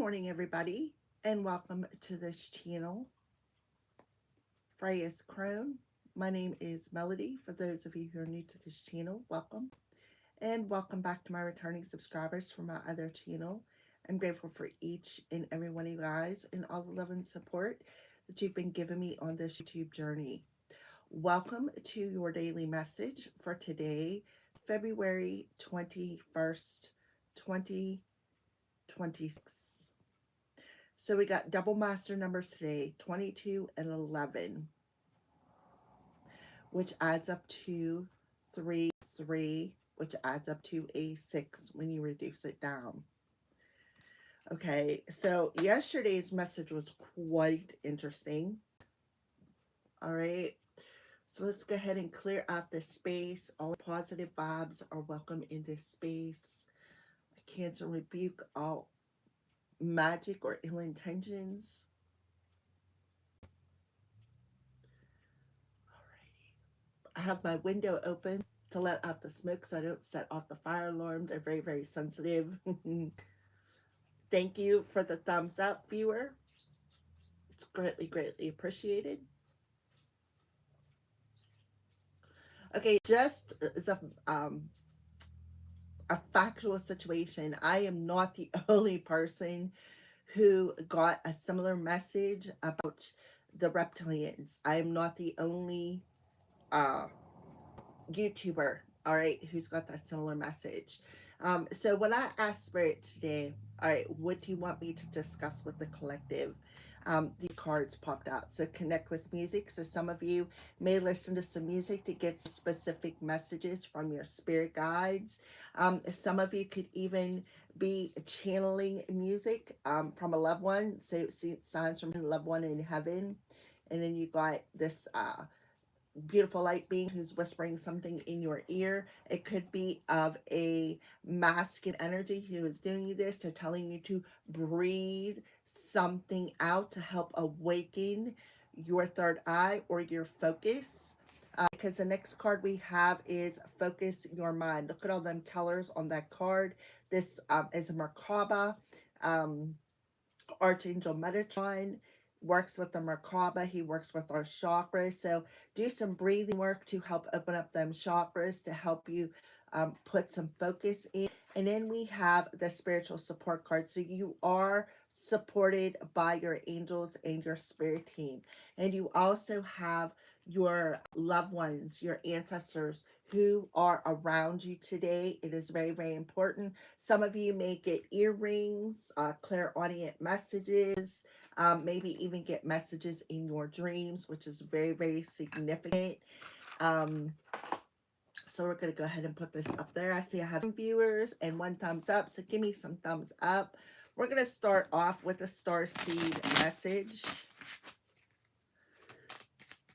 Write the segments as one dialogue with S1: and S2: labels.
S1: morning, everybody, and welcome to this channel. Freya's Crone. My name is Melody. For those of you who are new to this channel, welcome. And welcome back to my returning subscribers from my other channel. I'm grateful for each and every one of you guys and all the love and support that you've been giving me on this YouTube journey. Welcome to your daily message for today, February 21st, 2026. So we got double master numbers today, 22 and 11, which adds up to 3, 3, which adds up to a 6 when you reduce it down. Okay, so yesterday's message was quite interesting. All right, so let's go ahead and clear out this space. All positive vibes are welcome in this space. I cancel, rebuke all magic or ill intentions. I have my window open to let out the smoke so I don't set off the fire alarm. They're very, very sensitive. Thank you for the thumbs up, viewer. It's greatly, greatly appreciated. Okay, just as a factual situation, I am not the only person who got a similar message about the reptilians. I am not the only YouTuber, all right, who's got that similar message. So when I asked Spirit today, all right, what do you want me to discuss with the collective? The cards popped out. So connect with music. So some of you may listen to some music to get specific messages from your spirit guides. Some of you could even be channeling music from a loved one. So see signs from a loved one in heaven. And then you got this beautiful light being who's whispering something in your ear. It could be of a masculine energy who is doing this, to telling you to breathe something out to help awaken your third eye or your focus. Because the next card we have is Focus Your Mind. Look at all them colors on that card. This is a Merkaba, Archangel Metatron. Works with the Merkaba. He works with our chakras. So do some breathing work to help open up them chakras to help you put some focus in. And then we have the spiritual support card. So you are supported by your angels and your spirit team. And you also have your loved ones, your ancestors who are around you today. It is very, very important. Some of you may get earrings, clairaudient messages, maybe even get messages in your dreams, which is very, very significant. So we're going to go ahead and put this up there. I see I have viewers and 1 thumbs up, so give me some thumbs up. We're going to start off with a star seed message.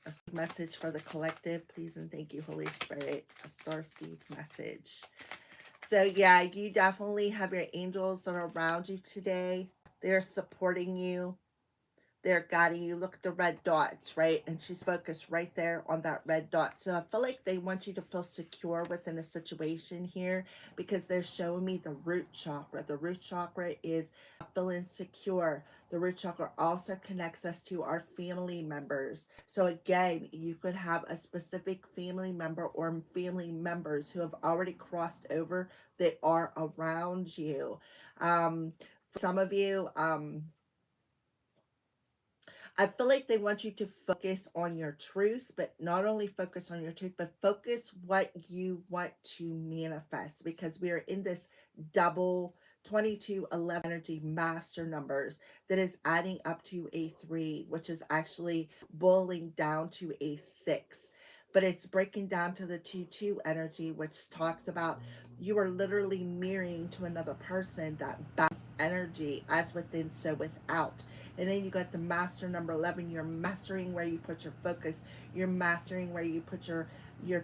S1: A message for the collective, please and thank you, Holy Spirit. A star seed message. So yeah, you definitely have your angels that are around you today. They're supporting you. They're guiding you. Look at the red dots, right? And she's focused right there on that red dot. So I feel like they want you to feel secure within a situation here, because they're showing me the root chakra. The root chakra is feeling secure. The root chakra also connects us to our family members. So again, you could have a specific family member or family members who have already crossed over that are around you. For some of you, I feel like they want you to focus on your truth, but not only focus on your truth, but focus what you want to manifest, because we are in this double 22, 11 energy master numbers that is adding up to a 3, which is actually boiling down to a 6. But it's breaking down to the 2-2 energy, which talks about you are literally mirroring to another person that balanced energy, as within, so without. And then you got the master number 11. You're mastering where you put your focus. You're mastering where you put your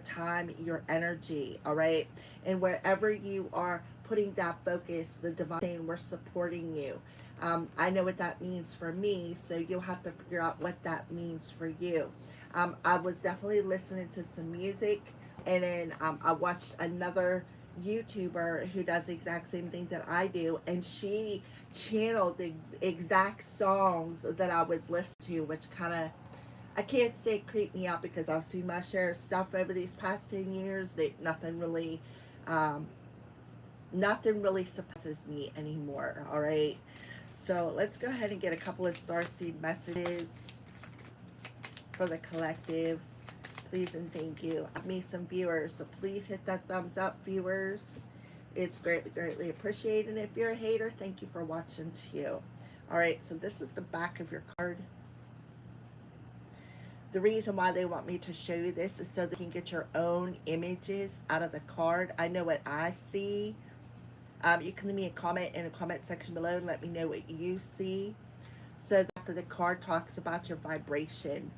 S1: time, your energy, all right? And wherever you are putting that focus, the divine saying, we're supporting you. I know what that means for me, so you'll have to figure out what that means for you. I was definitely listening to some music, and then I watched another YouTuber who does the exact same thing that I do, and she channel the exact songs that I was listening to, which kind of, I can't say creep me out because I've seen my share of stuff over these past 10 years that um, nothing really surprises me anymore. All right. So let's go ahead and get a couple of starseed messages for the collective. Please and thank you. I've made some viewers, so please hit that thumbs up, viewers. It's greatly appreciated. And if you're a hater, thank you for watching too. All right, so this is the back of your card. The reason why they want me to show you this is so that you can get your own images out of the card. I know what I see. You can leave me a comment in the comment section below and let me know what you see. So the back of the card talks about your vibration.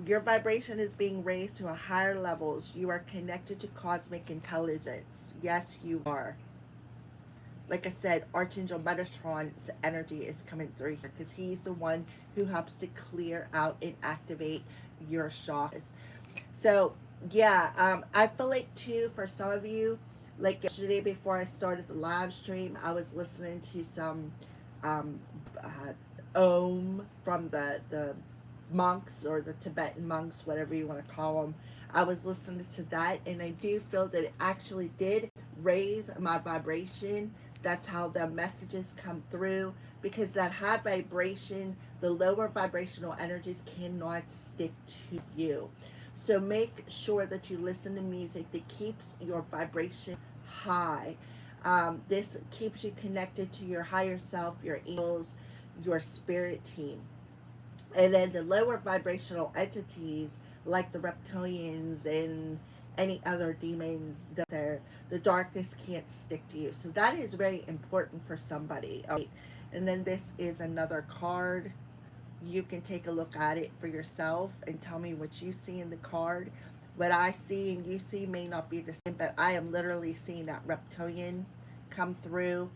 S1: Your vibration is being raised to a higher levels. You are connected to cosmic intelligence. Yes, you are. Like I said, Archangel Metatron's energy is coming through here because he's the one who helps to clear out and activate your chakras. So, yeah, I feel like too, for some of you, like yesterday before I started the live stream, I was listening to some Om from the monks, or the Tibetan monks, whatever you want to call them. I was listening to that, and I do feel that it actually did raise my vibration. That's how the messages come through, because that high vibration, the lower vibrational energies cannot stick to you. So make sure that you listen to music that keeps your vibration high. This keeps you connected to your higher self, your angels, your spirit team. And then the lower vibrational entities, like the reptilians and any other demons, the darkness can't stick to you. So that is very important for somebody. Okay. And then this is another card. You can take a look at it for yourself and tell me what you see in the card. What I see and you see may not be the same, but I am literally seeing that reptilian come through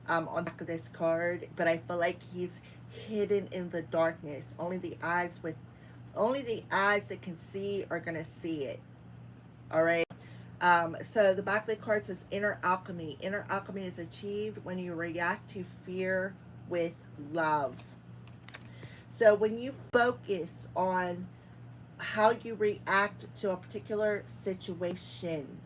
S1: on the back of this card. But I feel like he's hidden in the darkness. Only the eyes that can see are gonna see it. All right. So the back of the card says inner alchemy. Inner alchemy is achieved when you react to fear with love. So when you focus on how you react to a particular situation,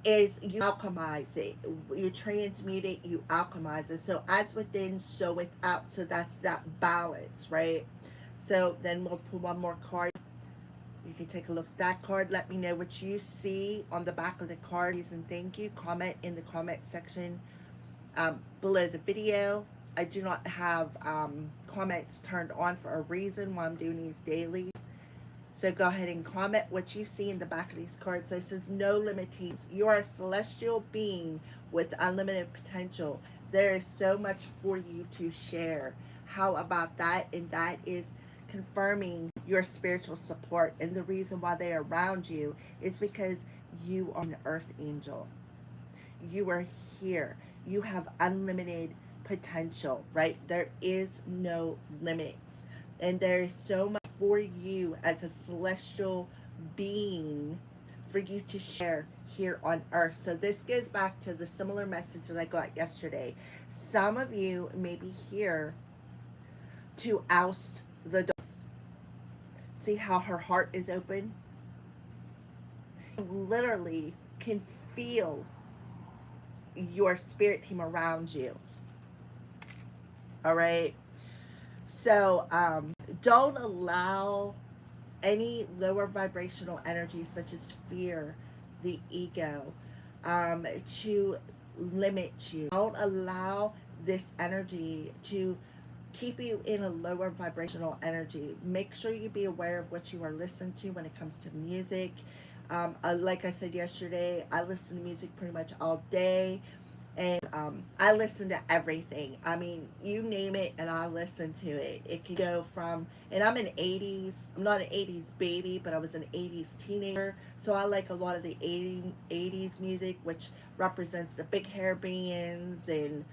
S1: is you alchemize it, you transmute it, you alchemize it. So as within, so without. So that's that balance, right? So then we'll pull one more card. You can take a look at that card. Let me know what you see on the back of the card. And thank you. Comment in the comment section below the video. I do not have comments turned on for a reason while I'm doing these dailies. So go ahead and comment what you see in the back of these cards. So it says no limitations. You are a celestial being with unlimited potential. There is so much for you to share. How about that? And that is confirming your spiritual support. And the reason why they are around you is because you are an earth angel. You are here. You have unlimited potential, right? There is no limits. And there is so much for you as a celestial being for you to share here on earth. So this goes back to the similar message that I got yesterday. Some of you may be here to oust the darkness. See how her heart is open? You literally can feel your spirit team around you. All right. So don't allow any lower vibrational energy such as fear, the ego, to limit you. Don't allow this energy to keep you in a lower vibrational energy. Make sure you be aware of what you are listening to when it comes to music. Like I said yesterday, I listen to music pretty much all day. And I listen to everything. I mean, you name it and I listen to it. It can go from, and I'm an 80s, I'm not an 80s baby, but I was an 80s teenager. So I like a lot of the 80s music, which represents the big hair bands and,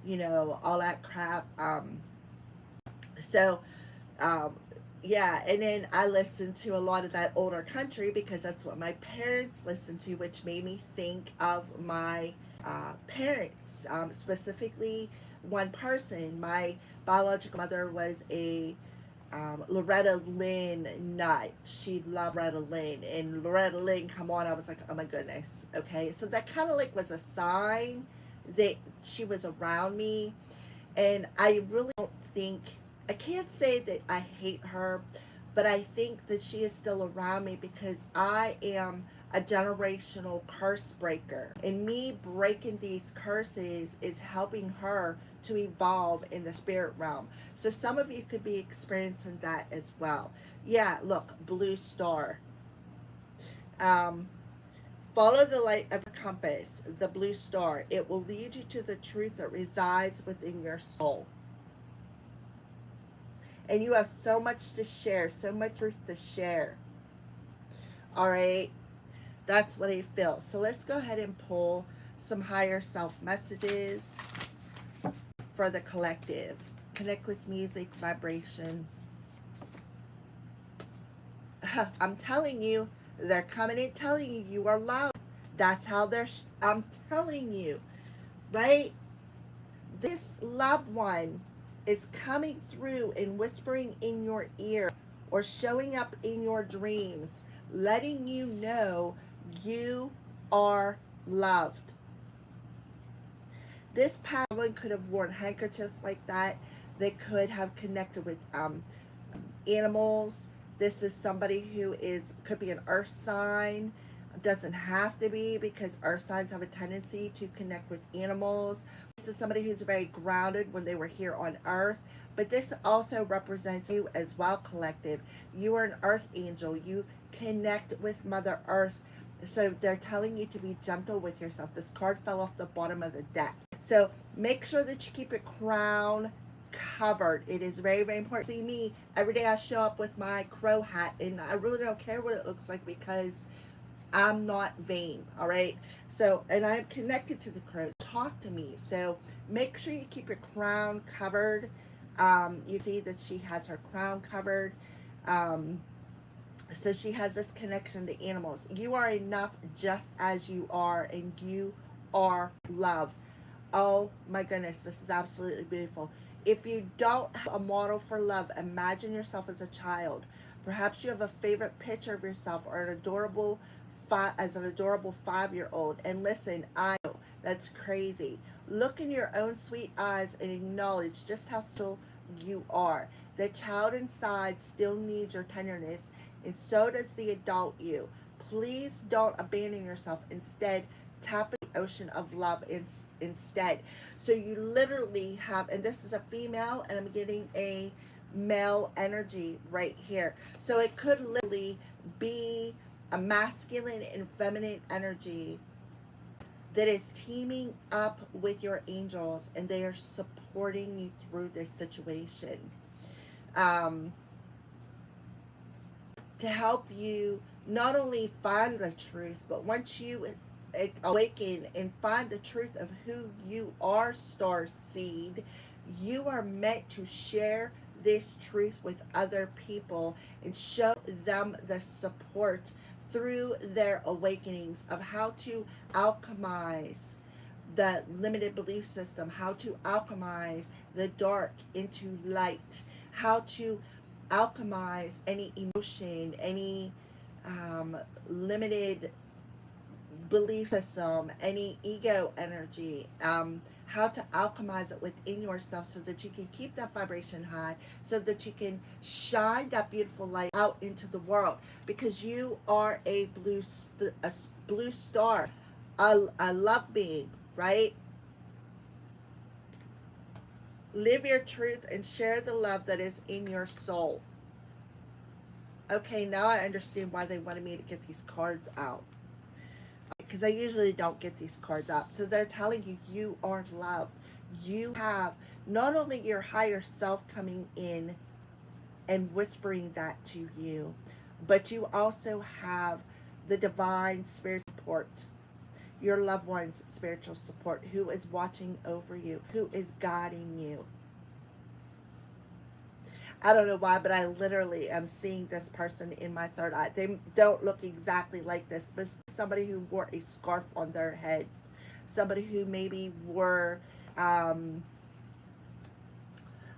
S1: you know, all that crap. So Yeah, and then I listened to a lot of that older country because that's what my parents listened to, which made me think of my parents, specifically one person. My biological mother was a Loretta Lynn nut. She loved Loretta Lynn, and Loretta Lynn, come on, I was like, oh my goodness. Okay, so that kind of like was a sign that she was around me, and I really don't think, I can't say that I hate her, but I think that she is still around me because I am a generational curse breaker. And me breaking these curses is helping her to evolve in the spirit realm. So some of you could be experiencing that as well. Yeah, look, blue star. Um, Follow the light of your compass, the blue star. It will lead you to the truth that resides within your soul. And you have so much to share, so much truth to share. All right, that's what I feel. So let's go ahead and pull some higher self messages for the collective. Connect with music, vibration. I'm telling you, they're coming and telling you you are loved. That's how I'm telling you, right? This loved one is coming through and whispering in your ear or showing up in your dreams, letting you know you are loved. This one could have worn handkerchiefs like that. They could have connected with animals. This is somebody who could be an earth sign. Doesn't have to be, because earth signs have a tendency to connect with animals. This is somebody who's very grounded when they were here on earth. But this also represents you as well, collective. You are an earth angel. You connect with Mother Earth. So they're telling you to be gentle with yourself. This card fell off the bottom of the deck. So make sure that you keep your crown covered. It is very, very important. See me, every day I show up with my crow hat, and I really don't care what it looks like because I'm not vain, all right? So, and I'm connected to the crows. Talk to me. So make sure you keep your crown covered. You see that she has her crown covered. So she has this connection to animals. You are enough just as you are, and you are loved. Oh my goodness, this is absolutely beautiful. If you don't have a model for love, imagine yourself as a child. Perhaps you have a favorite picture of yourself, or an adorable as an adorable 5-year-old. And listen, I know that's crazy. Look in your own sweet eyes and acknowledge just how still you are. The child inside still needs your tenderness, and so does the adult you. Please don't abandon yourself. Instead, tap into the ocean of love instead. So you literally have, and this is a female, and I'm getting a male energy right here. So it could literally be a masculine and feminine energy that is teaming up with your angels, and they are supporting you through this situation, um, to help you not only find the truth, but once you awaken and find the truth of who you are, star seed, you are meant to share this truth with other people and show them the support through their awakenings of how to alchemize the limited belief system, how to alchemize the dark into light, how to alchemize any emotion, any limited belief system, any ego energy, how to alchemize it within yourself so that you can keep that vibration high, so that you can shine that beautiful light out into the world, because you are a blue star, a love being, right? Live your truth and share the love that is in your soul. Okay, now I understand why they wanted me to get these cards out, because I usually don't get these cards out. So they're telling you you are loved. You have not only your higher self coming in and whispering that to you, but you also have the divine spirit support, your loved one's spiritual support, who is watching over you, who is guiding you. I don't know why, but I literally am seeing this person in my third eye. They don't look exactly like this, but somebody who wore a scarf on their head, somebody who maybe wore, I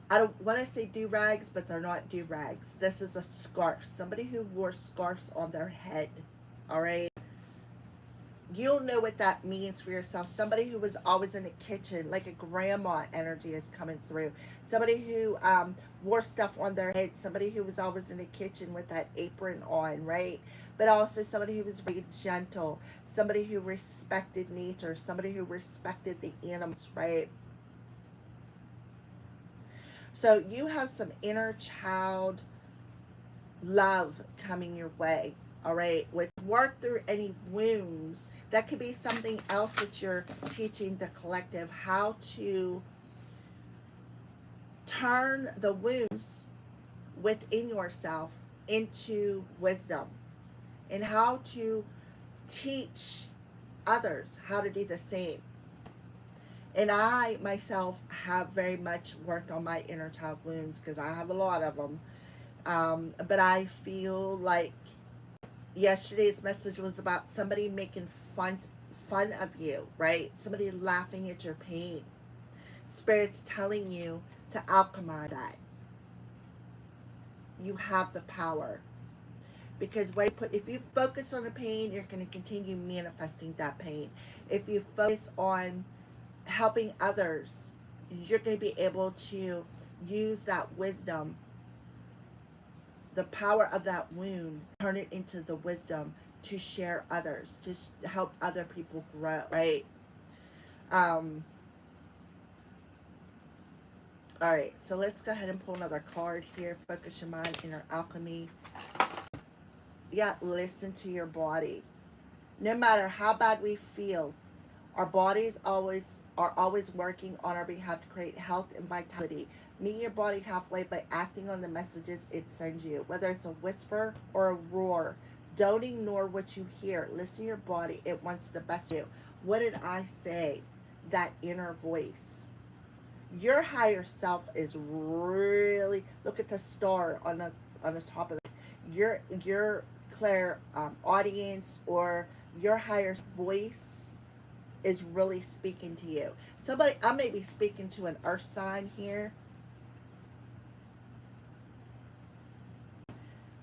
S1: don't want to say do-rags, but they're not do-rags. This is a scarf. Somebody who wore scarves on their head, all right? You'll know what that means for yourself. Somebody who was always in the kitchen, like a grandma energy is coming through. Somebody who wore stuff on their head. Somebody who was always in the kitchen with that apron on, right? But also somebody who was very gentle. Somebody who respected nature. Somebody who respected the animals, right? So you have some inner child love coming your way, all right? With work through any wounds. That could be something else that you're teaching the collective, how to turn the wounds within yourself into wisdom, and how to teach others how to do the same. And I myself have very much worked on my inner child wounds because I have a lot of them. But I feel like yesterday's message was about somebody making fun of you, right? Somebody laughing at your pain. Spirit's telling you to alchemize that. You have the power. Because if you focus on the pain, you're going to continue manifesting that pain. If you focus on helping others, you're going to be able to use that wisdom, the power of that wound, turn it into the wisdom to share others, to help other people grow, right? All right, so let's go ahead and pull another card here. Focus your mind, inner alchemy. Yeah, listen to your body. No matter how bad we feel, our bodies are always working on our behalf to create health and vitality. Meet your body halfway by acting on the messages it sends you, whether it's a whisper or a roar. Don't ignore what you hear. Listen to your body. It wants the best for you. What did I say? That inner voice. Your higher self is really, look at the star on the top of it. Your clair audience, or your higher voice is really speaking to you. Somebody, I may be speaking to an earth sign here.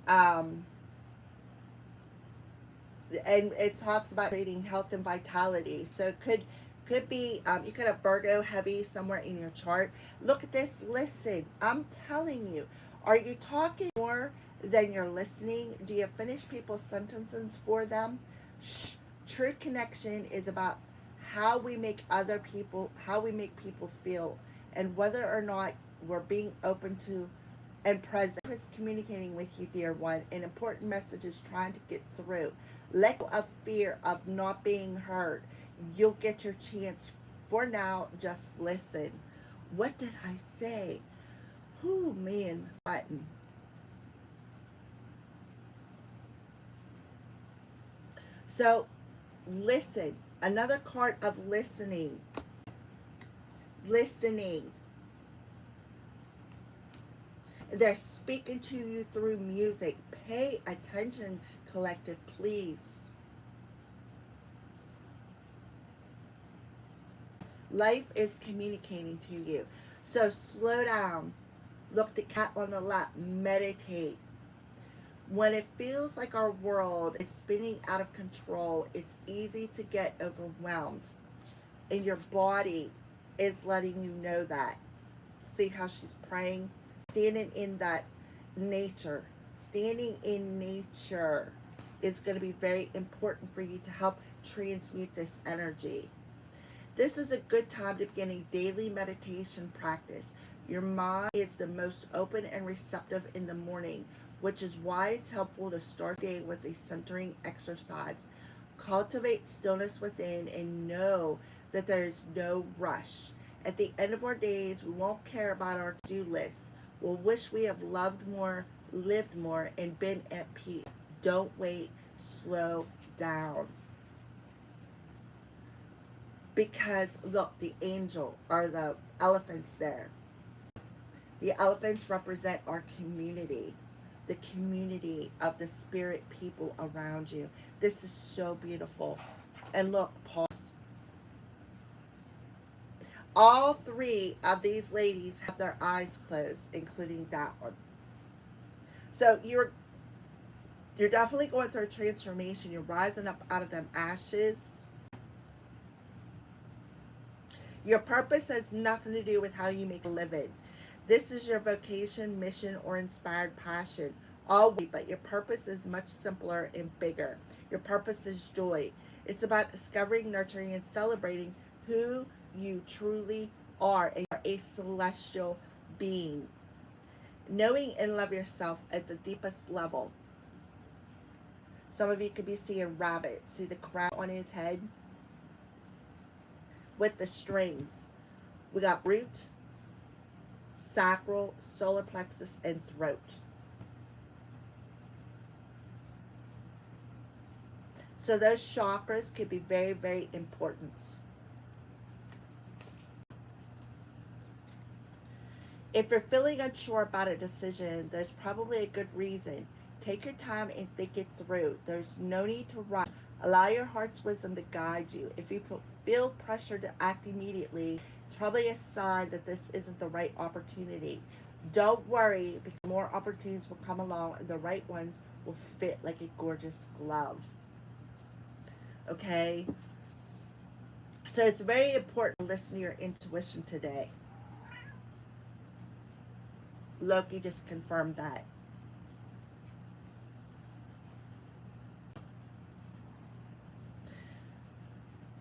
S1: Um, and it talks about creating health and vitality. So it could be you could have Virgo heavy somewhere in your chart. Look at this. Listen, I'm telling you. Are you talking more than you're listening? Do you finish people's sentences for them? Shh. True connection is about how we make people feel, and whether or not we're being open to and present. Is communicating with you, dear one. An important message is trying to get through. Let go of fear of not being heard. You'll get your chance. For now, just listen. What did I say? Whoo, man, button. So, listen. Another card of listening. Listening. They're speaking to you through music. Pay attention, collective, please. Life is communicating to you. So slow down. Look the cat on the lap. Meditate. When it feels like our world is spinning out of control, it's easy to get overwhelmed. And your body is letting you know that. See how she's praying? Standing in that nature. Standing in nature is going to be very important for you to help transmute this energy. This is a good time to begin a daily meditation practice. Your mind is the most open and receptive in the morning, which is why it's helpful to start the day with a centering exercise. Cultivate stillness within and know that there is no rush. At the end of our days, we won't care about our to-do list. We'll wish we have loved more, lived more, and been at peace. Don't wait. Slow down. Because look, the angel or the elephants there. The elephants represent our community, the community of the spirit people around you. This is so beautiful. And look, pause. All three of these ladies have their eyes closed, including that one. So you're definitely going through a transformation. You're rising up out of them ashes. Your purpose has nothing to do with how you make a living. This is your vocation, mission, or inspired passion. Always, but your purpose is much simpler and bigger. Your purpose is joy. It's about discovering, nurturing, and celebrating who you truly are. You are a celestial being. Knowing and love yourself at the deepest level. Some of you could be seeing rabbit. See the crown on his head with the strings. We got root, sacral, solar plexus, and throat. So those chakras could be very, very important. If you're feeling unsure about a decision, there's probably a good reason. Take your time and think it through. There's no need to rush. Allow your heart's wisdom to guide you. If you feel pressure to act immediately, it's probably a sign that this isn't the right opportunity. Don't worry, because more opportunities will come along and the right ones will fit like a gorgeous glove. Okay? So it's very important to listen to your intuition today. Loki just confirmed that.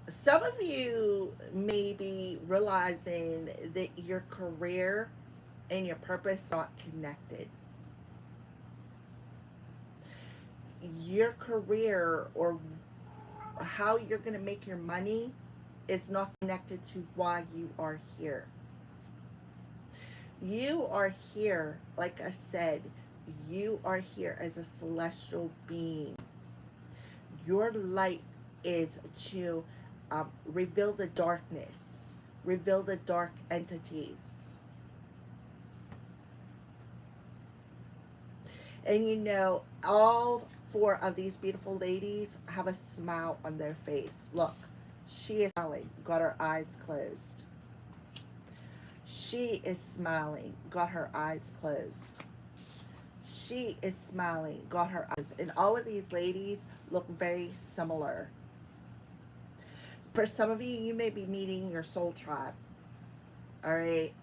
S1: Some of you may be realizing that your career and your purpose are not connected. Your career or how you're going to make your money is not connected to why you are here. You are here, like I said, you are here as a celestial being. Your light is to reveal the darkness, reveal the dark entities. And you know, all four of these beautiful ladies have a smile on their face. Look, she is smiling, got her eyes closed. She is smiling, got her eyes closed. She is smiling, got her eyes. And all of these ladies look very similar. For some of you, you may be meeting your soul tribe. All right.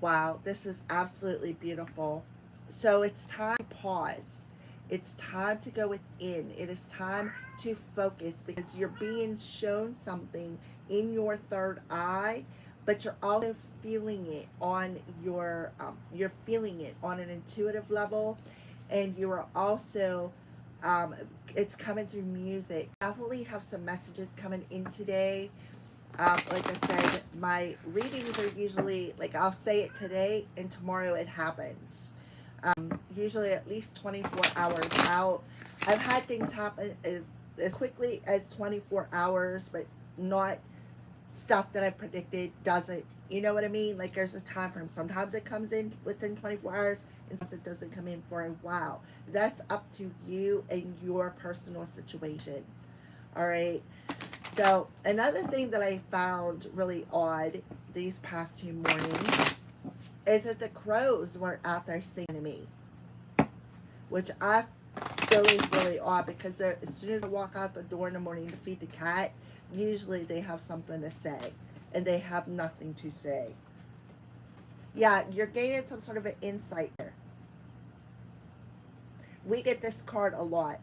S1: Wow, this is absolutely beautiful. So it's time to pause. It's time to go within. It is time to focus because you're being shown something in your third eye, but you're also feeling it on you're feeling it on an intuitive level, and you are also it's coming through music. Definitely have some messages coming in today. Like I said, my readings are usually like I'll say it today and tomorrow it happens. Usually at least 24 hours out. I've had things happen as quickly as 24 hours, but not stuff that I've predicted doesn't, you know what I mean? Like there's a time frame. Sometimes it comes in within 24 hours and sometimes it doesn't come in for a while. That's up to you and your personal situation. All right. So another thing that I found really odd these past 2 mornings is that the crows weren't out there singing to me, which I feel is really odd because as soon as I walk out the door in the morning to feed the cat, usually they have something to say, and they have nothing to say. Yeah, you're gaining some sort of an insight here. We get this card a lot.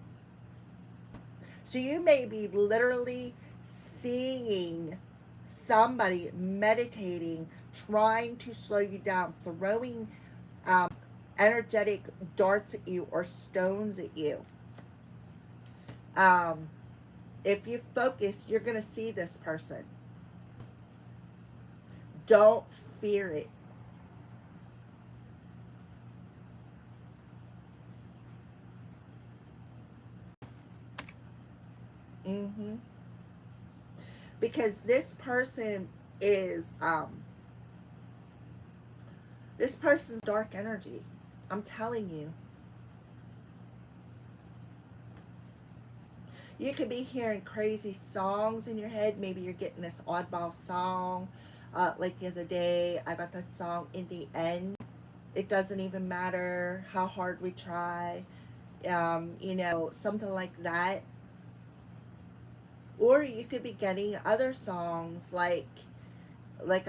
S1: So you may be literally seeing somebody meditating, trying to slow you down, throwing energetic darts at you or stones at you. If you focus, you're going to see this person. Don't fear it. Because this person is This person's dark energy. I'm telling you. You could be hearing crazy songs in your head. Maybe you're getting this oddball song. Like the other day, I got that song, In the End. It doesn't even matter how hard we try. You know, something like that. Or you could be getting other songs like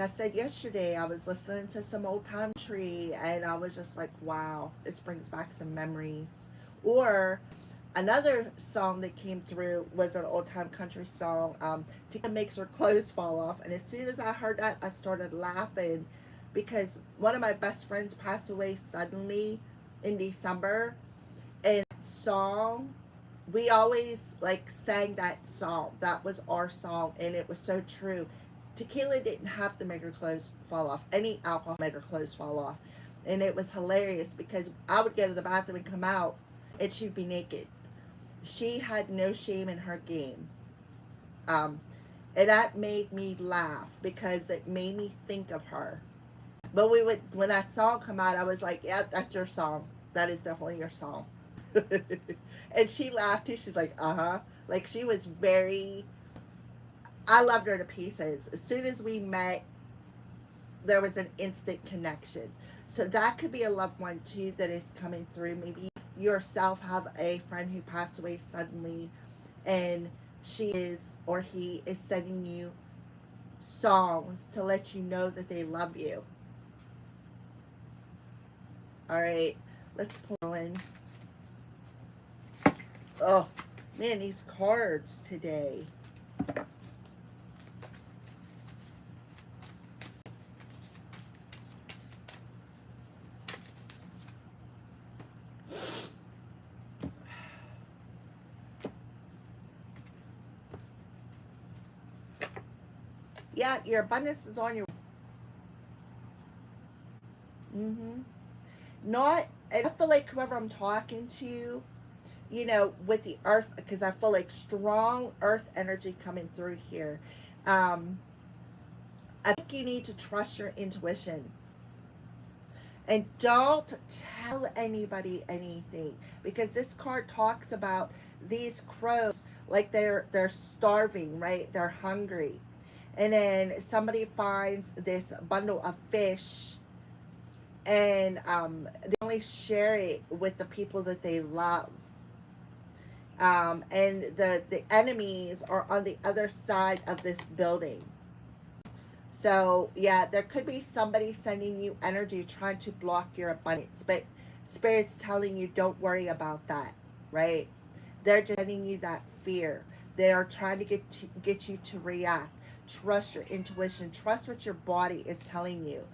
S1: I said yesterday, I was listening to some old country and I was just like, wow, this brings back some memories. Or another song that came through was an old time country song. Tika makes her clothes fall off. And as soon as I heard that, I started laughing because one of my best friends passed away suddenly in December. And that song, we always like sang that song. That was our song, and it was so true. Tequila didn't have to make her clothes fall off. Any alcohol made her clothes fall off. And it was hilarious because I would go to the bathroom and come out and she'd be naked. She had no shame in her game. Um, and that made me laugh because it made me think of her. But we would, when that song come out, I was like, yeah, that's your song. That is definitely your song. And she laughed too. She's like, uh-huh. Like she was very, I loved her to pieces. As soon as we met, there was an instant connection. So that could be a loved one too that is coming through. Maybe yourself have a friend who passed away suddenly and she is or he is sending you songs to let you know that they love you. All right, let's pull in. Oh man, these cards today. Yeah, your abundance is on your. Mm-hmm. Not, and I feel like whoever I'm talking to, you know, with the earth, because I feel like strong earth energy coming through here. Um, I think you need to trust your intuition and don't tell anybody anything because this card talks about these crows like they're starving, right? They're hungry, and then somebody finds this bundle of fish and they only share it with the people that they love. And the enemies are on the other side of this building. So yeah, there could be somebody sending you energy trying to block your abundance, but spirit's telling you don't worry about that, right? They're just sending you that fear. They are trying to get you to react. Trust your intuition. Trust what your body is telling you.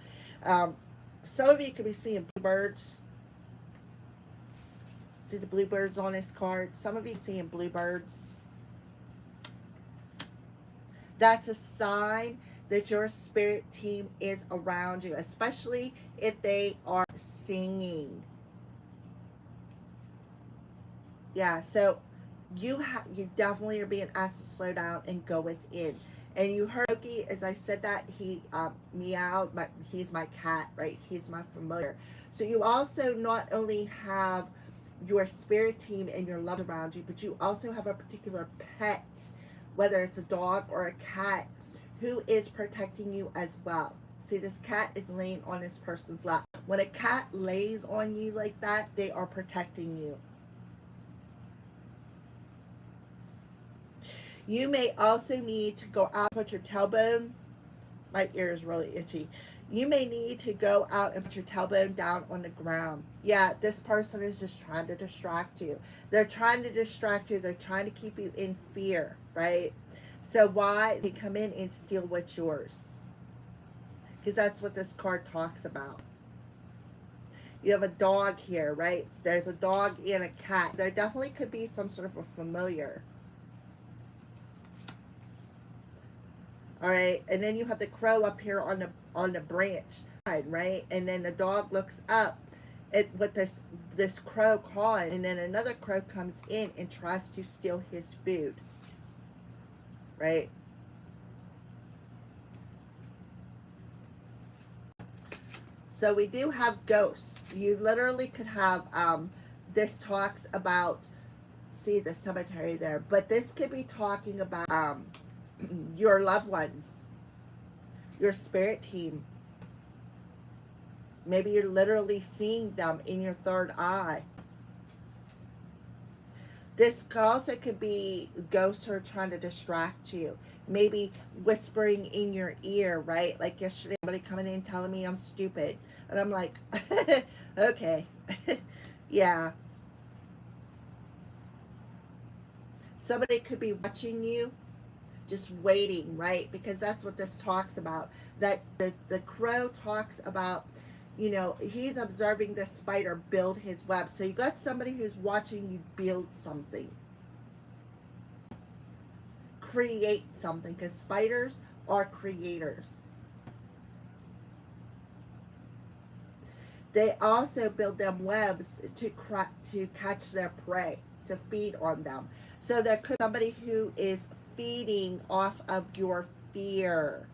S1: Um, some of you could be seeing bluebirds. See the bluebirds on this card. Some of you seeing bluebirds. That's a sign that your spirit team is around you, especially if they are singing. Yeah, so you definitely are being asked to slow down and go within. And you heard Loki, as I said that, he meowed, but he's my cat, right? He's my familiar. So you also not only have your spirit team and your love around you, but you also have a particular pet, whether it's a dog or a cat, who is protecting you as well. See, this cat is laying on this person's lap. When a cat lays on you like that, they are protecting you. You may also need to go out and put your tailbone. My ear is really itchy. You may need to go out and put your tailbone down on the ground. Yeah, this person is just trying to distract you. They're trying to distract you. They're trying to keep you in fear, right? So why they come in and steal what's yours? Because that's what this card talks about. You have a dog here, right? There's a dog and a cat. There definitely could be some sort of a familiar. All right, and then you have the crow up here on the branch, right? And then the dog looks up at what this crow cawing, and then another crow comes in and tries to steal his food, right? So we do have ghosts. You literally could have, this talks about, see the cemetery there, but this could be talking about your loved ones, your spirit team. Maybe you're literally seeing them in your third eye. This also could be ghosts who are trying to distract you. Maybe whispering in your ear, right? Like yesterday, somebody coming in telling me I'm stupid. And I'm like, okay. Yeah. Somebody could be watching you, just waiting, right? Because that's what this talks about. That the crow talks about, you know, he's observing the spider build his web. So you got somebody who's watching you build something, create something, because spiders are creators. They also build them webs to catch their prey, to feed on them. So there could be somebody who is feeding off of your fear.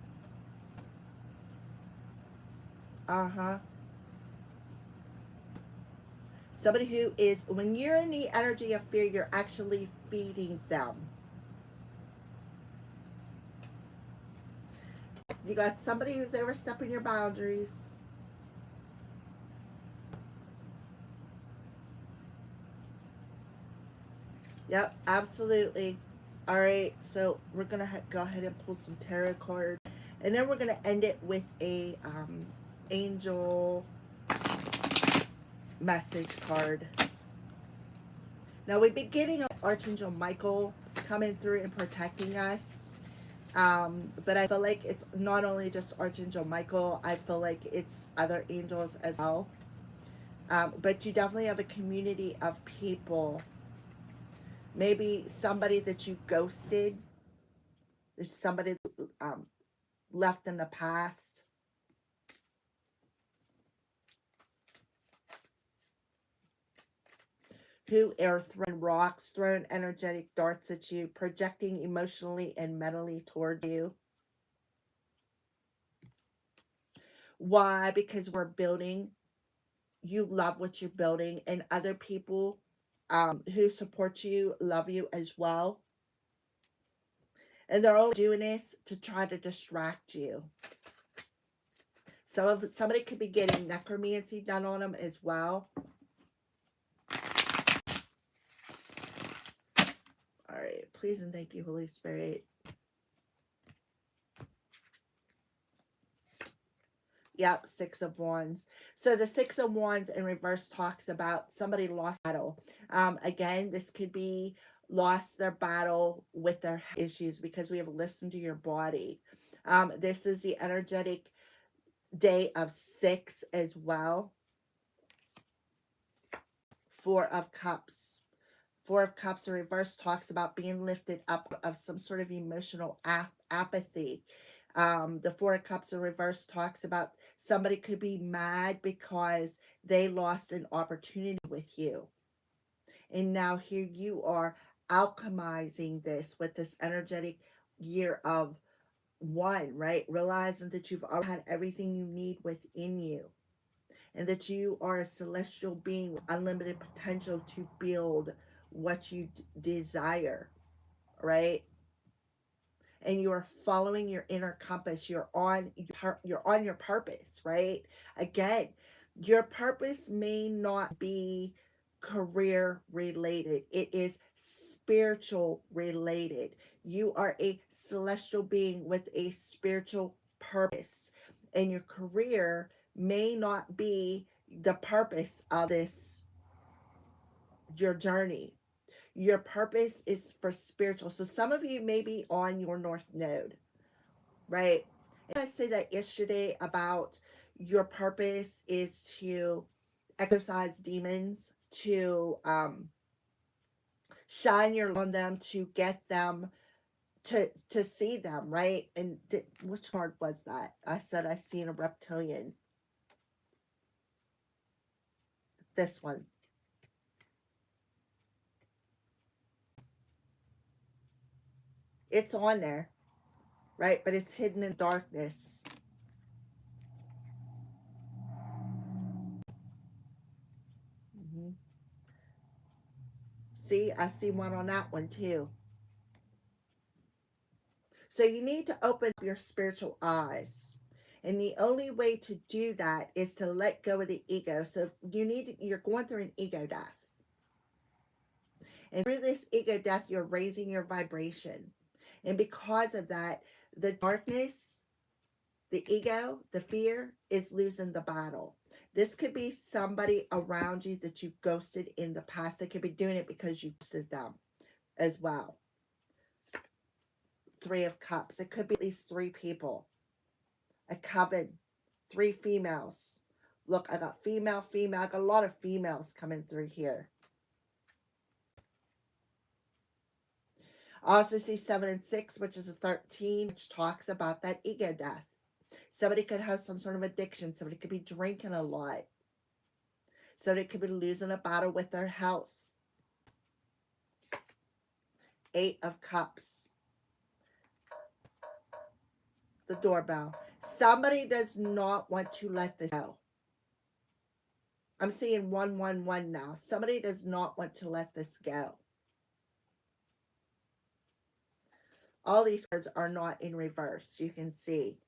S1: Uh-huh. Somebody who is, when you're in the energy of fear, you're actually feeding them. You got somebody who's overstepping your boundaries. Yep, absolutely. All right, so we're going to go ahead and pull some tarot cards. And then we're going to end it with a angel message card. Now, we've been getting Archangel Michael coming through and protecting us. But I feel like it's not only just Archangel Michael. I feel like it's other angels as well. But you definitely have a community of people. Maybe somebody that you ghosted. There's somebody left in the past. Who are throwing rocks, throwing energetic darts at you, projecting emotionally and mentally toward you. Why? Because we're building. You love what you're building, and other people who support you love you as well. And they're only doing this to try to distract you. Somebody could be getting necromancy done on them as well. All right, please and thank you, Holy Spirit. Yep, Six of Wands. So the Six of Wands in reverse talks about somebody lost battle. Again, this could be lost their battle with their issues because we have listened to your body. This is the energetic day of 6 as well. Four of Cups. Four of Cups in reverse talks about being lifted up of some sort of emotional apathy. The Four of Cups in reverse talks about somebody could be mad because they lost an opportunity with you. And now here you are alchemizing this with this energetic year of 1, right? Realizing that you've already had everything you need within you. And that you are a celestial being with unlimited potential to build what you desire, right? And you are following your inner compass. You're on your purpose, right? Again, your purpose may not be career related. It is spiritual related. You are a celestial being with a spiritual purpose, and your career may not be the purpose of this your journey. Your purpose is for spiritual. So some of you may be on your north node, right? And I said that yesterday about your purpose is to exorcise demons, to shine your light on them, to get them to see them, right? And which card was that? I said I seen a reptilian. This one. It's on there, right? But it's hidden in darkness. See, I see one on that one too. So you need to open up your spiritual eyes. And the only way to do that is to let go of the ego. So you're going through an ego death. And through this ego death, you're raising your vibration. And because of that, the darkness, the ego, the fear is losing the battle. This could be somebody around you that you ghosted in the past. They could be doing it because you ghosted them as well. Three of Cups. It could be at least three people. A coven. Three females. Look, I got female, female. I got a lot of females coming through here. I also see 7 and 6, which is a 13, which talks about that ego death. Somebody could have some sort of addiction. Somebody could be drinking a lot. Somebody could be losing a battle with their health. 8 of Cups. The doorbell. Somebody does not want to let this go. I'm seeing 111 now. Somebody does not want to let this go. All these cards are not in reverse. You can see.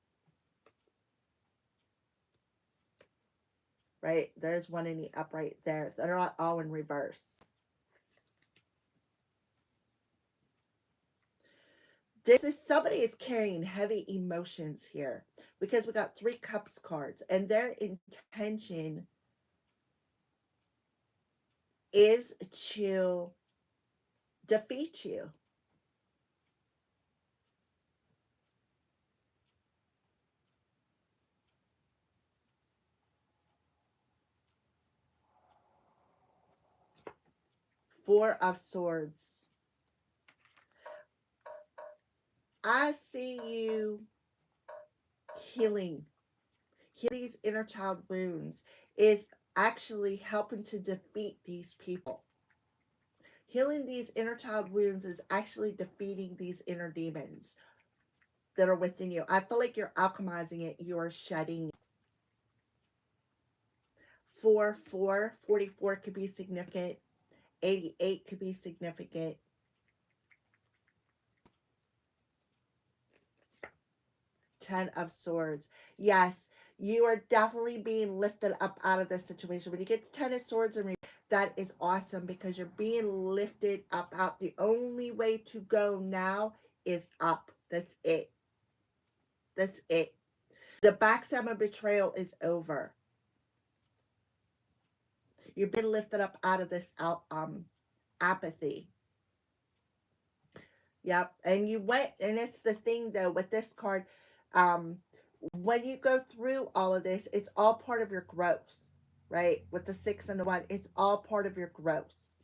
S1: Right? There's one in the upright there. They're not all in reverse. This is somebody is carrying heavy emotions here because we got 3 Cups cards and their intention is to defeat you. Four of Swords. I see you healing. These inner child wounds is actually helping to defeat these people. Healing these inner child wounds is actually defeating these inner demons that are within you. I feel like you're alchemizing it. You are shedding. 44 could be significant. 88 could be significant. 10 of Swords. Yes, you are definitely being lifted up out of this situation. When you get the 10 of Swords, and that is awesome because you're being lifted up out. The only way to go now is up. That's it. That's it. The backstab and betrayal is over. You've been lifted up out of this apathy. Yep. And you went, and it's the thing though with this card, when you go through all of this, it's all part of your growth, right? With the 6 and the 1, it's all part of your growth.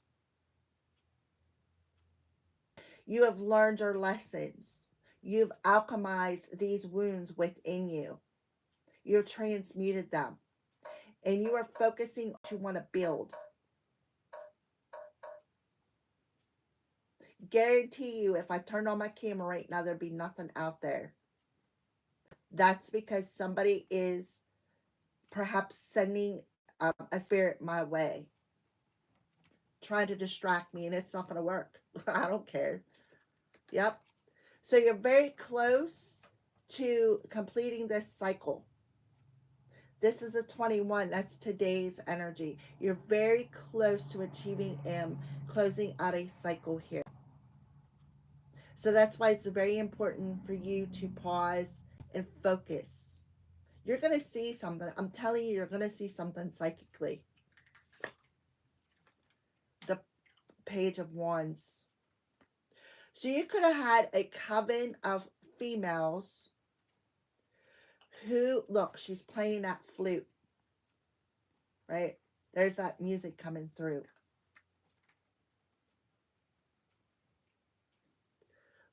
S1: You have learned your lessons. You've alchemized these wounds within you. You've transmuted them. And you are focusing on what you want to build. Guarantee you, if I turned on my camera right now, there'd be nothing out there. That's because somebody is perhaps sending a spirit my way, trying to distract me, and it's not going to work. I don't care. Yep. So you're very close to completing this cycle. This is a 21. That's today's energy. You're very close to achieving closing out a cycle here. So that's why it's very important for you to pause and focus. You're going to see something. I'm telling you, you're going to see something psychically. The Page of Wands. So you could have had a coven of females who, look, she's playing that flute, right? There's that music coming through.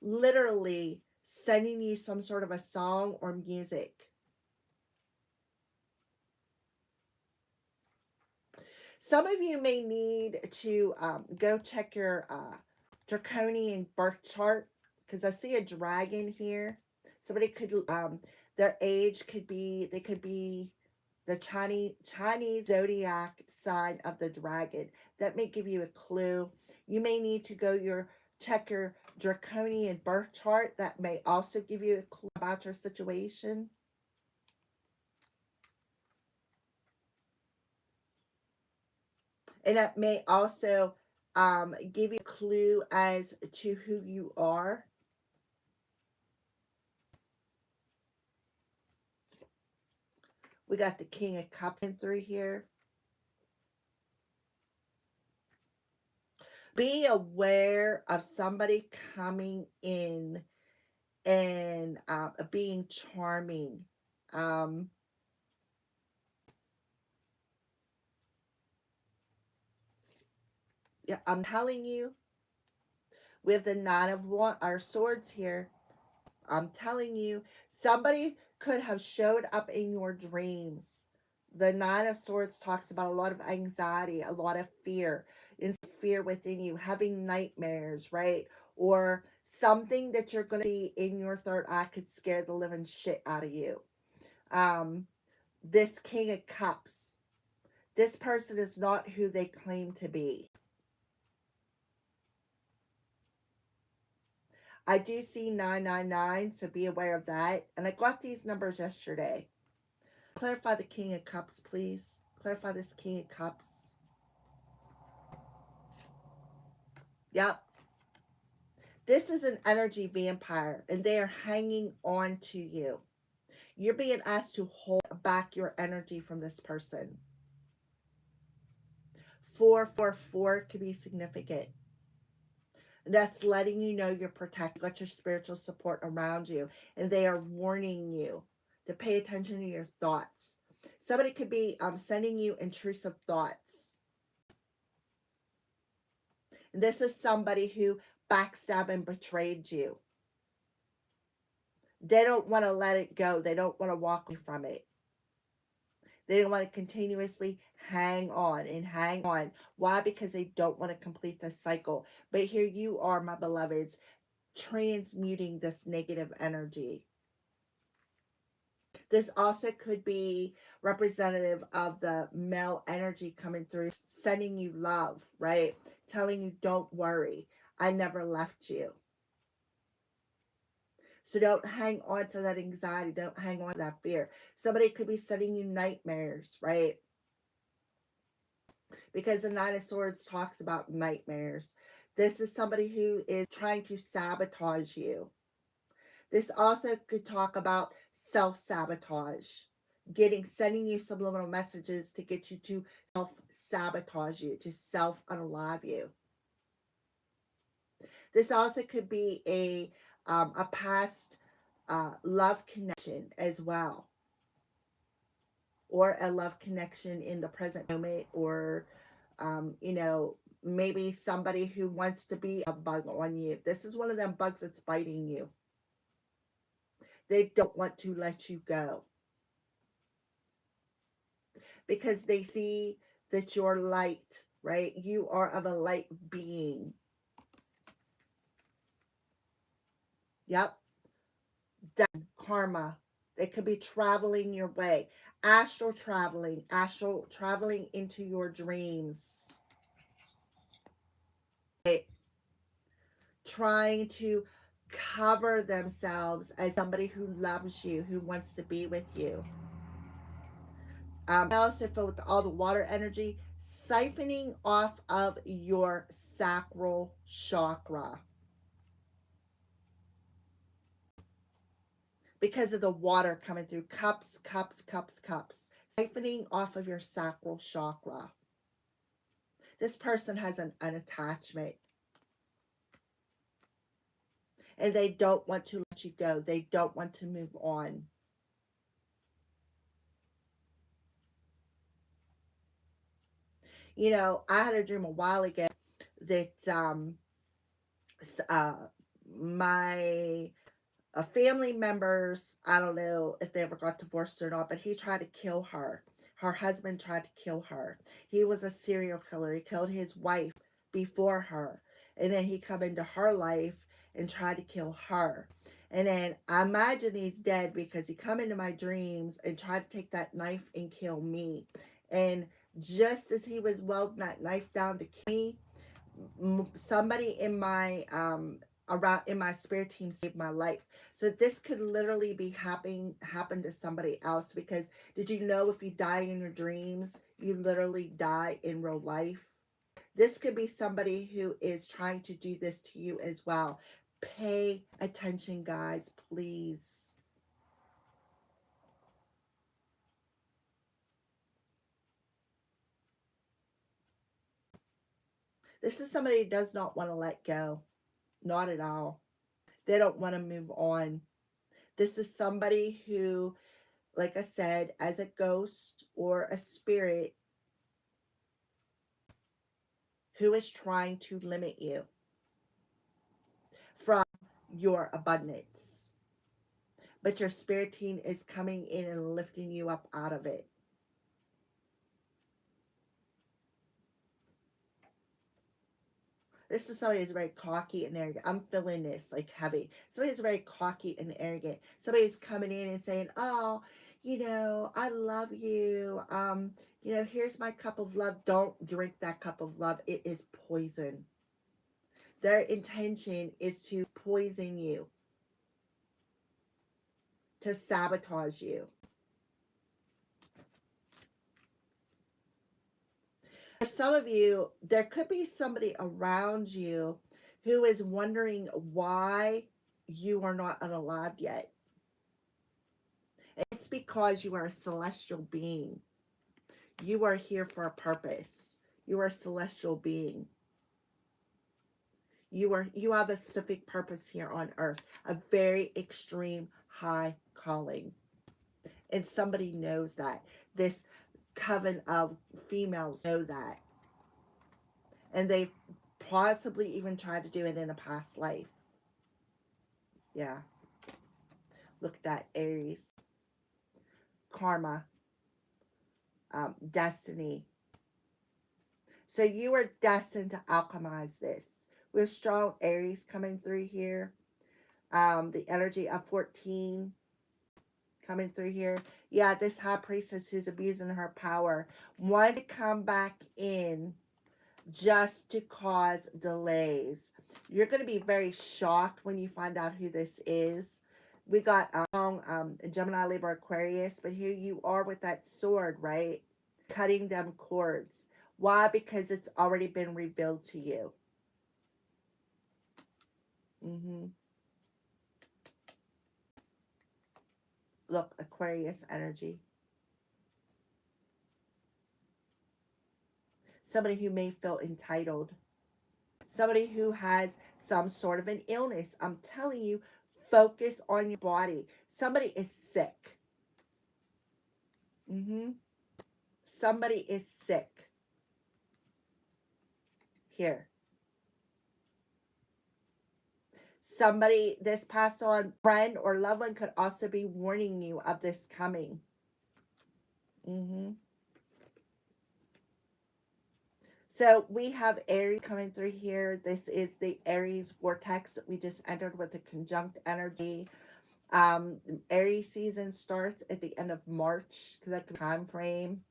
S1: Literally sending you some sort of a song or music. Some of you may need to go check your draconian birth chart because I see a dragon here. Somebody could, their age could be, they could be the Chinese zodiac sign of the dragon. That may give you a clue. You may need to check your draconian birth chart. That may also give you a clue about your situation. And that may also give you a clue as to who you are. We got the King of Cups in through here. Be aware of somebody coming in and being charming. Yeah, I'm telling you, with the Nine of our Swords here, I'm telling you, somebody could have showed up in your dreams. The Nine of Swords talks about a lot of anxiety, a lot of fear, fear within you, having nightmares, right? Or something that you're going to see in your third eye could scare the living shit out of you. This King of Cups, this person is not who they claim to be. I do see 999, so be aware of that. And I got these numbers yesterday. Clarify the King of Cups, please. Clarify this King of Cups. Yep. This is an energy vampire, and they are hanging on to you. You're being asked to hold back your energy from this person. 444 could be significant. That's letting you know you're protected. You got your spiritual support around you, and they are warning you to pay attention to your thoughts. Somebody could be sending you intrusive thoughts. And this is somebody who backstabbed and betrayed you. They don't want to let it go. They don't want to walk away from it. They don't want to continuously hang on and hang on. Why? Because they don't want to complete the cycle. But here you are, my beloveds, transmuting this negative energy. This also could be representative of the male energy coming through, sending you love, right? Telling you, don't worry, I never left you. So don't hang on to that anxiety. Don't hang on to that fear. Somebody could be sending you nightmares, right? Because the Nine of Swords talks about nightmares. This is somebody who is trying to sabotage you. This also could talk about self-sabotage. Sending you subliminal messages to get you to self-sabotage you, to self-unalive you. This also could be a past love connection as well. Or a love connection in the present moment, or, maybe somebody who wants to be a bug on you. This is one of them bugs that's biting you. They don't want to let you go. Because they see that you're light, right? You are of a light being. Yep. Done. Karma. They could be traveling your way. Astral traveling into your dreams. Right? Trying to cover themselves as somebody who loves you, who wants to be with you. I also feel with all the water energy, siphoning off of your sacral chakra. Because of the water coming through. Cups, cups, cups, cups. Siphoning off of your sacral chakra. This person has an attachment. And they don't want to let you go. They don't want to move on. You know, I had a dream a while ago that my family members, I don't know if they ever got divorced or not, but he tried to kill her. Her husband tried to kill her. He was a serial killer. He killed his wife before her. And then he come into her life and tried to kill her. And then I imagine he's dead because he come into my dreams and tried to take that knife and kill me. And just as he was welding that knife down to kill me, somebody in my around in my spirit team saved my life. So this could literally be happen to somebody else, because did you know if you die in your dreams, you literally die in real life? This could be somebody who is trying to do this to you as well. Pay attention, guys, please. This is somebody who does not want to let go. Not at all. They don't want to move on. This is somebody who, like I said, as a ghost or a spirit, who is trying to limit you from your abundance. But your spirit team is coming in and lifting you up out of it. This is somebody who's very cocky and arrogant. I'm feeling this like heavy. Somebody who's very cocky and arrogant. Somebody's coming in and saying, "Oh, I love you. Here's my cup of love." Don't drink that cup of love. It is poison. Their intention is to poison you, to sabotage you. For some of you, there could be somebody around you who is wondering why you are not unalived yet. It's because you are a celestial being. You are here for a purpose. You are a celestial being. You have a specific purpose here on earth, a very extreme high calling. And somebody knows that. This coven of females know that. And they possibly even tried to do it in a past life. Yeah. Look at that, Aries. Karma. Destiny. So you are destined to alchemize this. We have strong Aries coming through here. The energy of 14 coming through here. Yeah, this high priestess who's abusing her power wanted to come back in just to cause delays. You're going to be very shocked when you find out who this is. We got Gemini, Libra, Aquarius, but here you are with that sword, right? Cutting them cords. Why? Because it's already been revealed to you. Look, Aquarius energy. Somebody who may feel entitled. Somebody who has some sort of an illness. I'm telling you, focus on your body. Somebody is sick. Somebody is sick. Here. Somebody, this passed on friend or loved one could also be warning you of this coming. So we have Aries coming through here. This is the Aries vortex that we just entered with the conjunct energy. Aries season starts at the end of March, because that's the time frame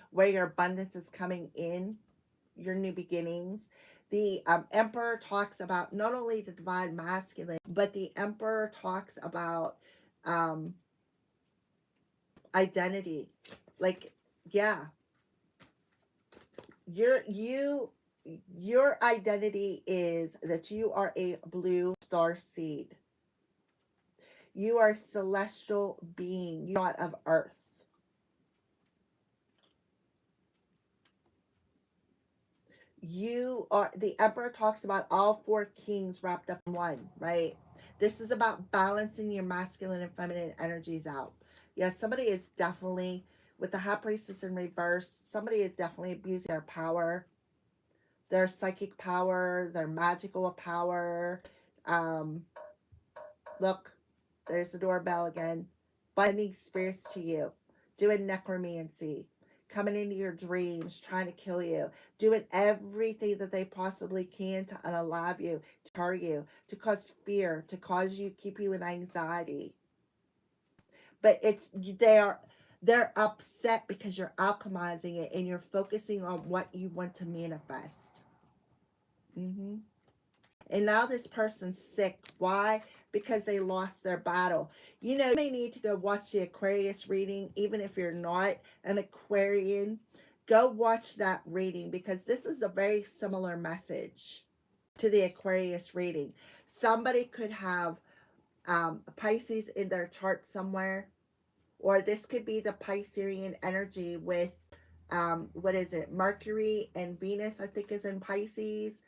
S1: where your abundance is coming in, your new beginnings. The Emperor talks about not only the divine masculine, but the Emperor talks about identity. Like, yeah, your identity is that you are a blue star seed. You are a celestial being. You're not of earth. You are, the Emperor talks about all four kings wrapped up in one, right? This is about balancing your masculine and feminine energies out. Yes, somebody is definitely, with the High Priestess in reverse, somebody is definitely abusing their power, their psychic power, their magical power. Look, there's the doorbell again. Binding spirits to you, doing necromancy, coming into your dreams, trying to kill you, doing everything that they possibly can to unalive you, to hurt you, to cause fear, to cause you, keep you in anxiety. But they're upset because you're alchemizing it and you're focusing on what you want to manifest. Mm-hmm. And now this person's sick. Why? Because they lost their battle. You know, you may need to go watch the Aquarius reading, even if you're not an Aquarian. Go watch that reading because this is a very similar message to the Aquarius reading. Somebody could have Pisces in their chart somewhere, or this could be the Piscean energy with, what is it? Mercury and Venus, I think, is in Pisces.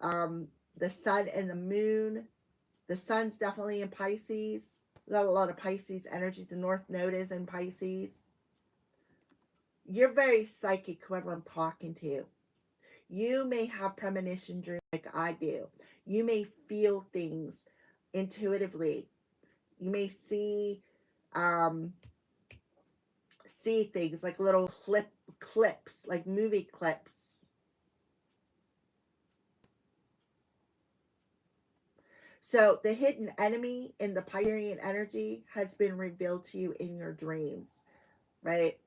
S1: The sun and the moon. The sun's definitely in Pisces. We got a lot of Pisces energy. The North Node is in Pisces. You're very psychic, whoever I'm talking to. You may have premonition dreams like I do. You may feel things intuitively. You may um, see things like little clips, like movie clips. So the hidden enemy in the Piscean energy has been revealed to you in your dreams, right?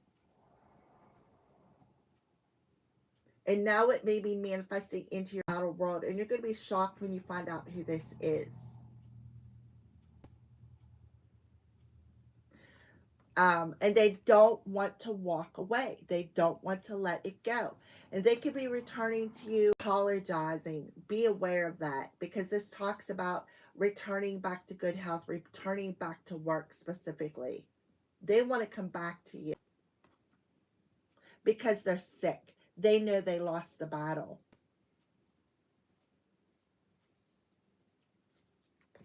S1: And now it may be manifesting into your outer world, and you're going to be shocked when you find out who this is. And they don't want to walk away. They don't want to let it go. And they could be returning to you, apologizing. Be aware of that, because this talks about returning back to good health, returning back to work specifically. They want to come back to you because they're sick. They know they lost the battle.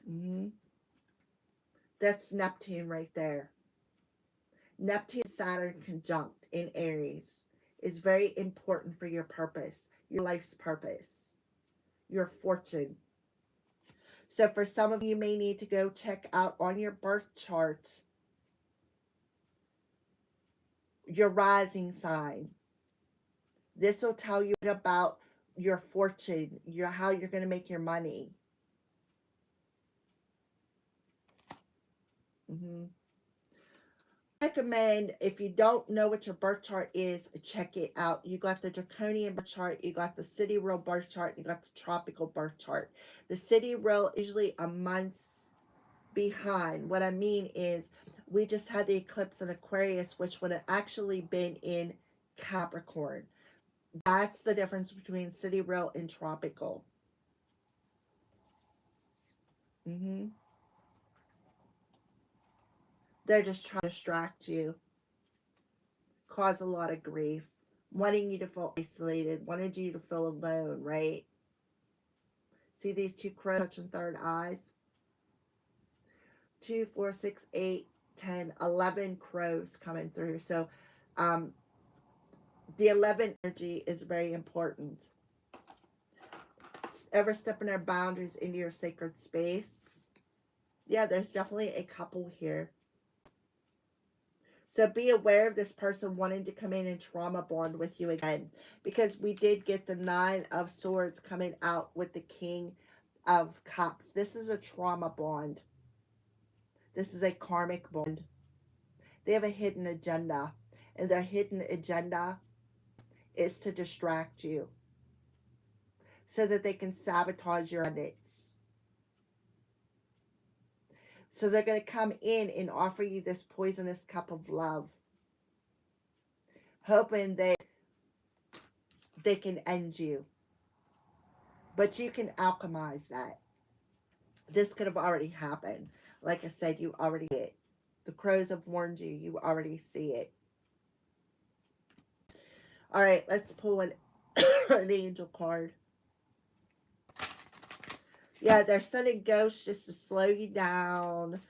S1: Mm-hmm. That's Neptune right there. Neptune Saturn conjunct in Aries is very important for your purpose, your life's purpose, your fortune. So for some of you may need to go check out on your birth chart your rising sign. This will tell you about your fortune, how you're going to make your money. Mm-hmm. Recommend, if you don't know what your birth chart is, check it out. You got the draconian birth chart, you got the sidereal birth chart, you got the tropical birth chart. The sidereal is usually a month behind. What I mean is, we just had the eclipse in Aquarius, which would have actually been in Capricorn. That's the difference between sidereal and tropical. Mm-hmm. They're just trying to distract you, cause a lot of grief, wanting you to feel isolated, wanted you to feel alone, right? See these two crows touching third eyes? 2, 4, 6, 8, 10, 11 crows coming through. So the 11 energy is very important. Ever stepping their boundaries into your sacred space? Yeah, there's definitely a couple here. So be aware of this person wanting to come in and trauma bond with you again. Because we did get the 9 of Swords coming out with the King of Cups. This is a trauma bond. This is a karmic bond. They have a hidden agenda. And their hidden agenda is to distract you, so that they can sabotage your abundance. So they're going to come in and offer you this poisonous cup of love, hoping that they can end you. But you can alchemize that. This could have already happened. Like I said, you already see it. The crows have warned you. You already see it. All right, let's pull an angel card. Yeah, they're sending ghosts just to slow you down.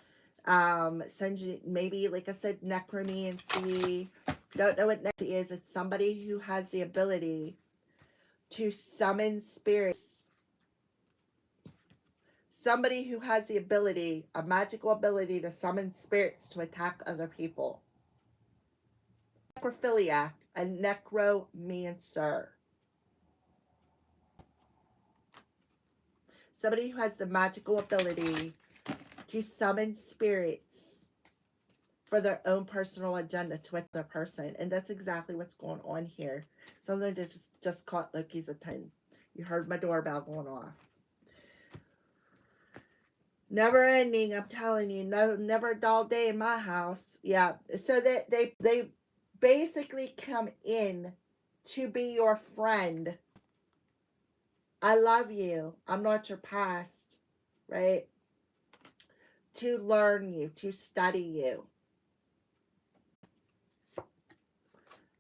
S1: Send you, maybe, like I said, necromancy. Don't know what necromancy is. It's somebody who has the ability to summon spirits. Somebody who has the ability, a magical ability, to summon spirits to attack other people. Necrophiliac, a necromancer. Somebody who has the magical ability to summon spirits for their own personal agenda to another person. And that's exactly what's going on here. Something that just caught Loki's attention. You heard my doorbell going off. Never ending, I'm telling you. No, never a dull day in my house. Yeah. So they basically come in to be your friend. I love you. I'm not your past, right? To learn you, to study you.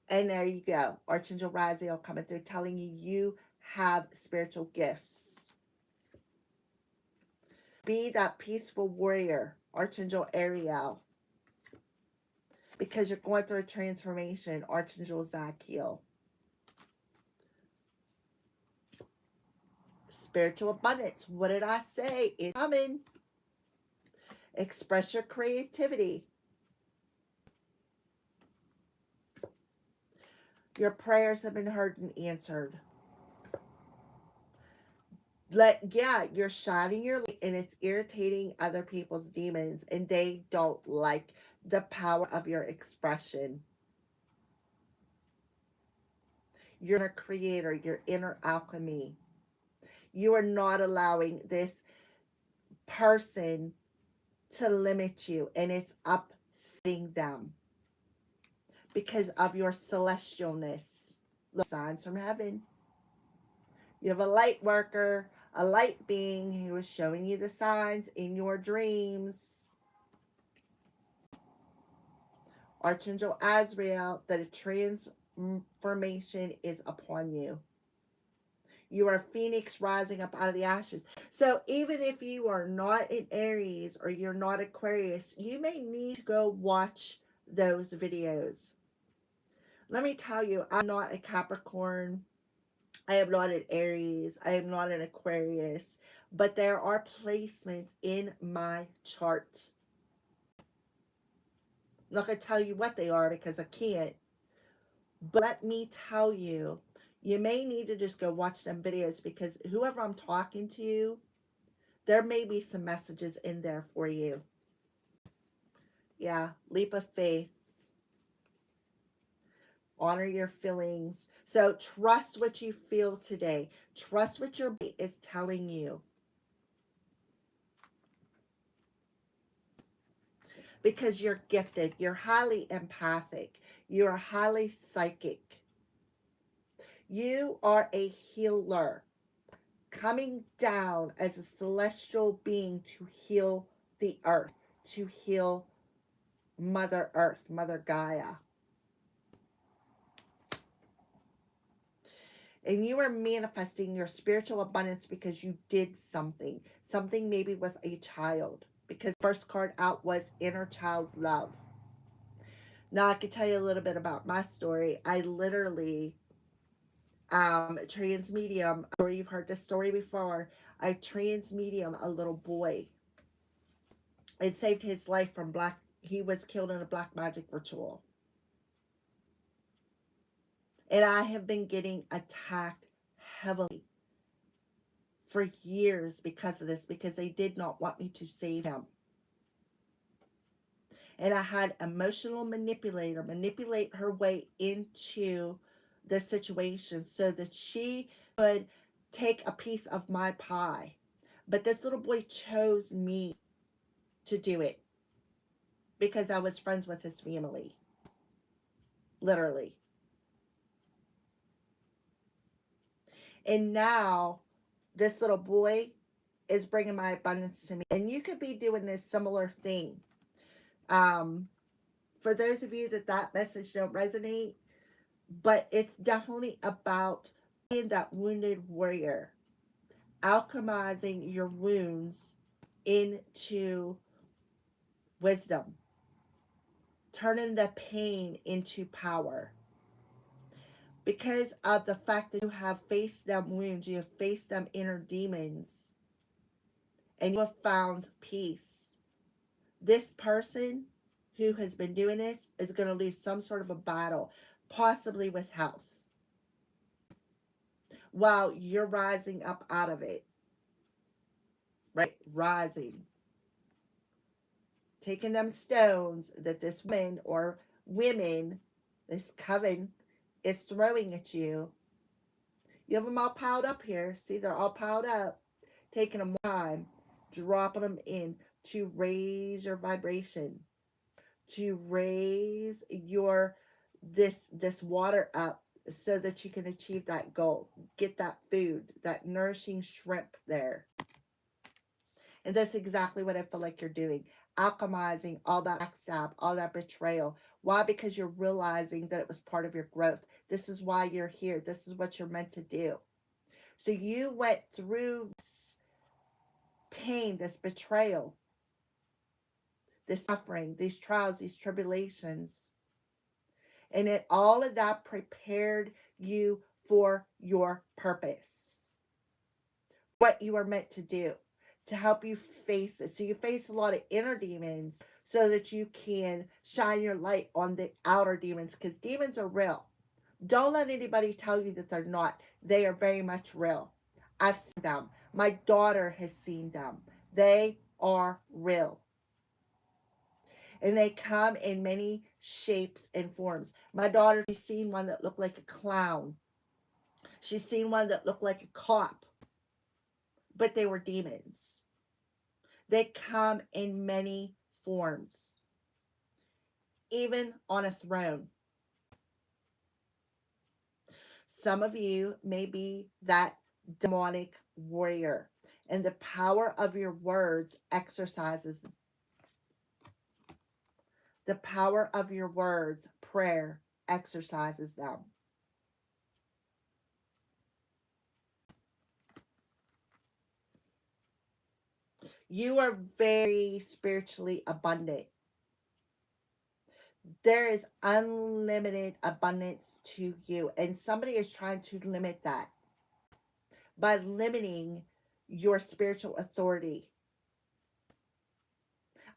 S1: And there you go. Archangel Raziel coming through telling you you have spiritual gifts. Be that peaceful warrior, Archangel Ariel. Because you're going through a transformation, Archangel Zachiel. Spiritual abundance. What did I say? It's coming. Express your creativity. Your prayers have been heard and answered. You're shining your light and it's irritating other people's demons and they don't like the power of your expression. You're a creator, your inner alchemy. You are not allowing this person to limit you, and it's upsetting them because of your celestialness. Look, signs from heaven. You have a light worker, a light being who is showing you the signs in your dreams. Archangel Azrael, that a transformation is upon you. You are a phoenix rising up out of the ashes. So even if you are not in Aries or you're not Aquarius, you may need to go watch those videos. Let me tell you, I'm not a Capricorn. I am not an Aries. I am not an Aquarius. But there are placements in my chart. I'm not going to tell you what they are because I can't. But let me tell you, you may need to just go watch them videos because whoever I'm talking to, there may be some messages in there for you. Yeah, leap of faith. Honor your feelings. So trust what you feel today. Trust what your body is telling you. Because you're gifted. You're highly empathic. You're highly psychic. You are a healer, coming down as a celestial being to heal the earth, to heal Mother Earth, Mother Gaia. And you are manifesting your spiritual abundance because you did something. Something maybe with a child. Because the first card out was inner child love. Now I can tell you a little bit about my story. I literally transmedium, or you've heard this story before. I transmedium a little boy. It saved his life from he was killed in a black magic ritual. And I have been getting attacked heavily for years because of this, because they did not want me to save him. And I had emotional manipulator manipulate her way into the situation so that she could take a piece of my pie. But this little boy chose me to do it because I was friends with his family. Literally. And now this little boy is bringing my abundance to me. And you could be doing this similar thing. For those of you that message don't resonate, but it's definitely about being that wounded warrior, alchemizing your wounds into wisdom, turning the pain into power. Because of the fact that you have faced them wounds, you have faced them inner demons, and you have found peace. This person who has been doing this is going to lose some sort of a battle, possibly with health, while you're rising up out of it. Right? Rising. Taking them stones that this woman or women, this coven, is throwing at you. You have them all piled up here. See, they're all piled up. Taking them one time, dropping them in to raise your vibration, to raise your this water up so that you can achieve that goal. Get that food, that nourishing shrimp there. And that's exactly what I feel like you're doing. Alchemizing all that backstab, all that betrayal. Why? Because you're realizing that it was part of your growth. This is why you're here. This is what you're meant to do. So you went through this pain, this betrayal, this suffering, these trials, these tribulations. And all of that prepared you for your purpose, what you are meant to do, to help you face it. So you face a lot of inner demons so that you can shine your light on the outer demons, because demons are real. Don't let anybody tell you that they're not. They are very much real. I've seen them. My daughter has seen them. They are real. And they come in many shapes and forms. My daughter, she's seen one that looked like a clown. She's seen one that looked like a cop. But they were demons. They come in many forms. Even on a throne. Some of you may be that demonic warrior. And the power of your words exercises them. The power of your words, prayer, exercises them. You are very spiritually abundant. There is unlimited abundance to you. And somebody is trying to limit that by limiting your spiritual authority.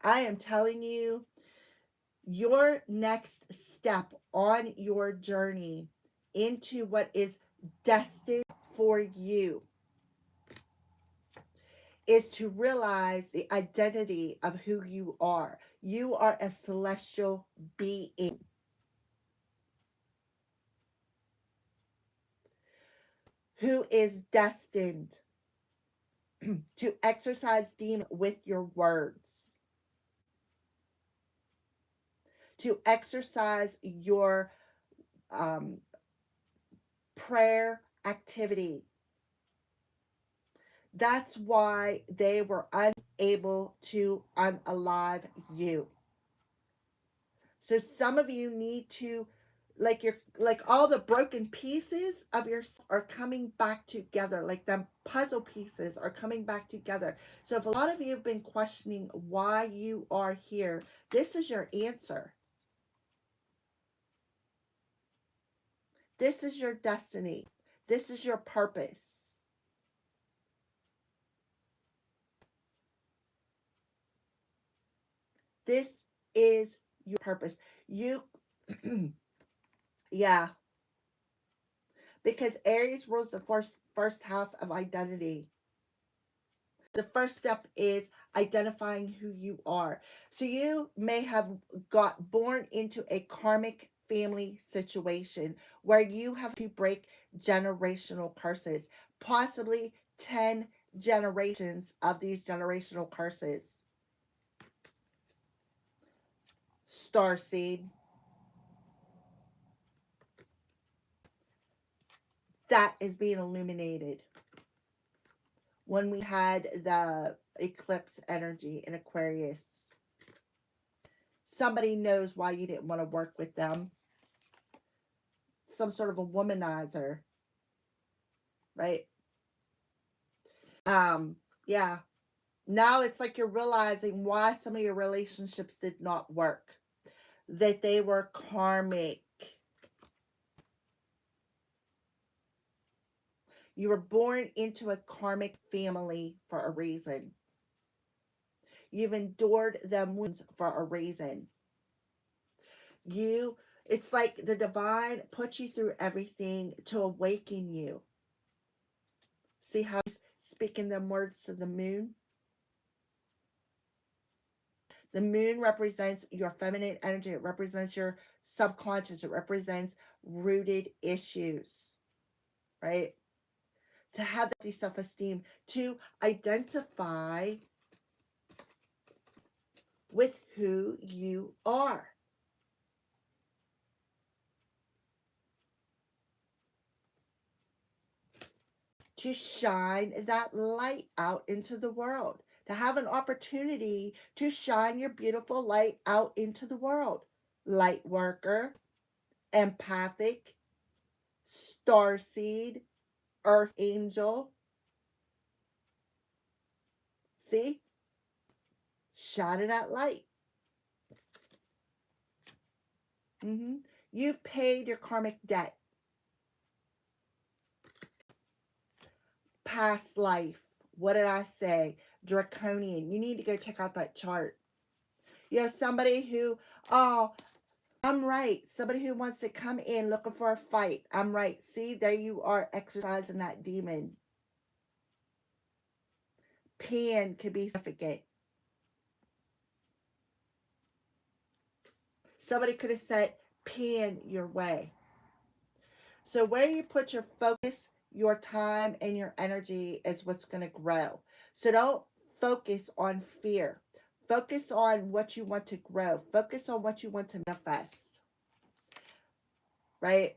S1: I am telling you, your next step on your journey into what is destined for you is to realize the identity of who you are. You are a celestial being who is destined to exercise demons with your words, to exercise your prayer activity. That's why they were unable to unalive you. So some of you need to, like all the broken pieces of yourself are coming back together, like them puzzle pieces are coming back together. So if a lot of you have been questioning why you are here, this is your answer. This is your destiny. This is your purpose. This is your purpose. You, yeah. Because Aries rules the first house of identity. The first step is identifying who you are. So you may have got born into a karmic family situation where you have to break generational curses, possibly 10 generations of these generational curses. Starseed. That is being illuminated when we had the eclipse energy in Aquarius. Somebody knows why you didn't want to work with them. Some sort of a womanizer, right? Yeah. Now it's like you're realizing why some of your relationships did not work. That they were karmic. You were born into a karmic family for a reason. You've endured them wounds for a reason. It's like the divine put you through everything to awaken you. See how he's speaking them words to the moon? The moon represents your feminine energy. It represents your subconscious. It represents rooted issues, right? to have the self-esteem, to identify with who you are. To shine that light out into the world. To have an opportunity to shine your beautiful light out into the world. Light worker, empathic, starseed, earth angel. See? Shining that light. You've paid your karmic debt. Past life. What did I say? Draconian. You need to go check out that chart. You have somebody who, oh, I'm right. Somebody who wants to come in looking for a fight. I'm right. See, there you are exercising that demon. Pan could be significant. Somebody could have said pan your way. So where you put your focus, your time, and your energy is what's going to grow. So don't focus on fear. Focus on what you want to grow. Focus on what you want to manifest. Right?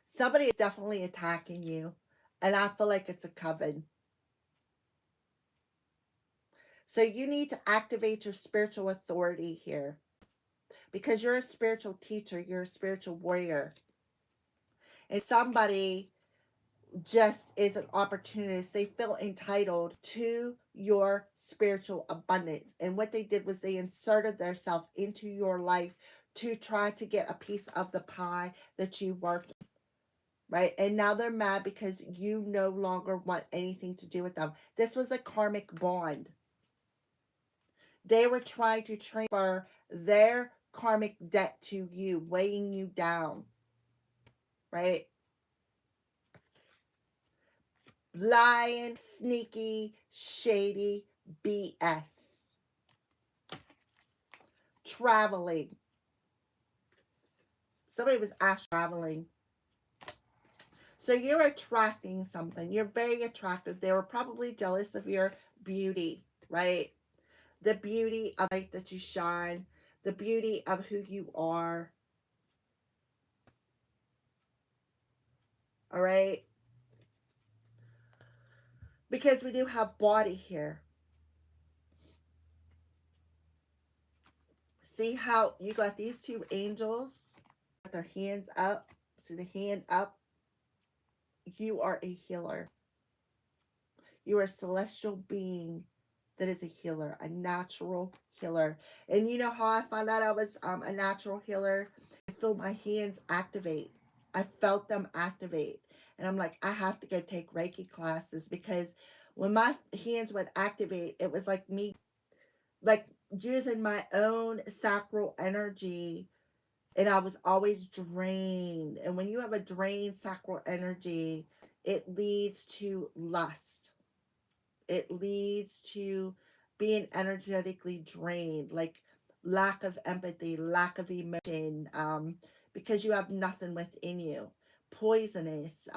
S1: Somebody is definitely attacking you. And I feel like it's a coven. So you need to activate your spiritual authority here. Because you're a spiritual teacher. You're a spiritual warrior. And somebody just is an opportunist. They feel entitled to your spiritual abundance. And what they did was they inserted themselves into your life to try to get a piece of the pie that you worked on. Right? And now they're mad because you no longer want anything to do with them. This was a karmic bond. They were trying to transfer their karmic debt to you, weighing you down. Right? Lying, sneaky, shady BS. Traveling. Somebody was asked traveling. So you're attracting something. You're very attractive. They were probably jealous of your beauty, right? The beauty of the light that you shine. The beauty of who you are. All right? Because we do have body here. See how you got these two angels with their hands up. See the hand up? You are a healer. You are a celestial being that is a healer, a natural healer. And you know how I found out I was a natural healer? I feel my hands activate. I felt them activate. And I'm like, I have to go take Reiki classes, because when my hands would activate, it was like me, like using my own sacral energy. And I was always drained. And when you have a drained sacral energy, it leads to lust. It leads to being energetically drained, like lack of empathy, lack of emotion, because you have nothing within you. Poisonous,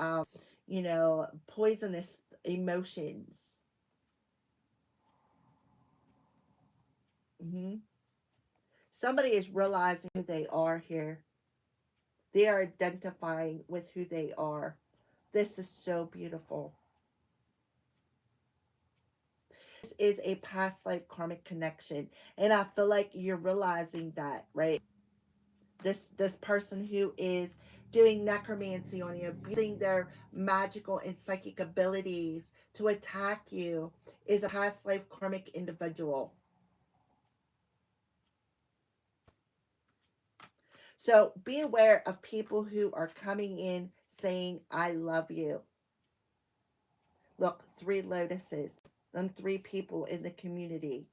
S1: poisonous emotions. Somebody is realizing who they are here. They are identifying with who they are. This is so beautiful. This is a past life karmic connection. And I feel like you're realizing that, right? This person who is doing necromancy on you, using their magical and psychic abilities to attack you, is a past life karmic individual. So be aware of people who are coming in saying, I love you. Look, 3 lotuses. Them 3 people in the community.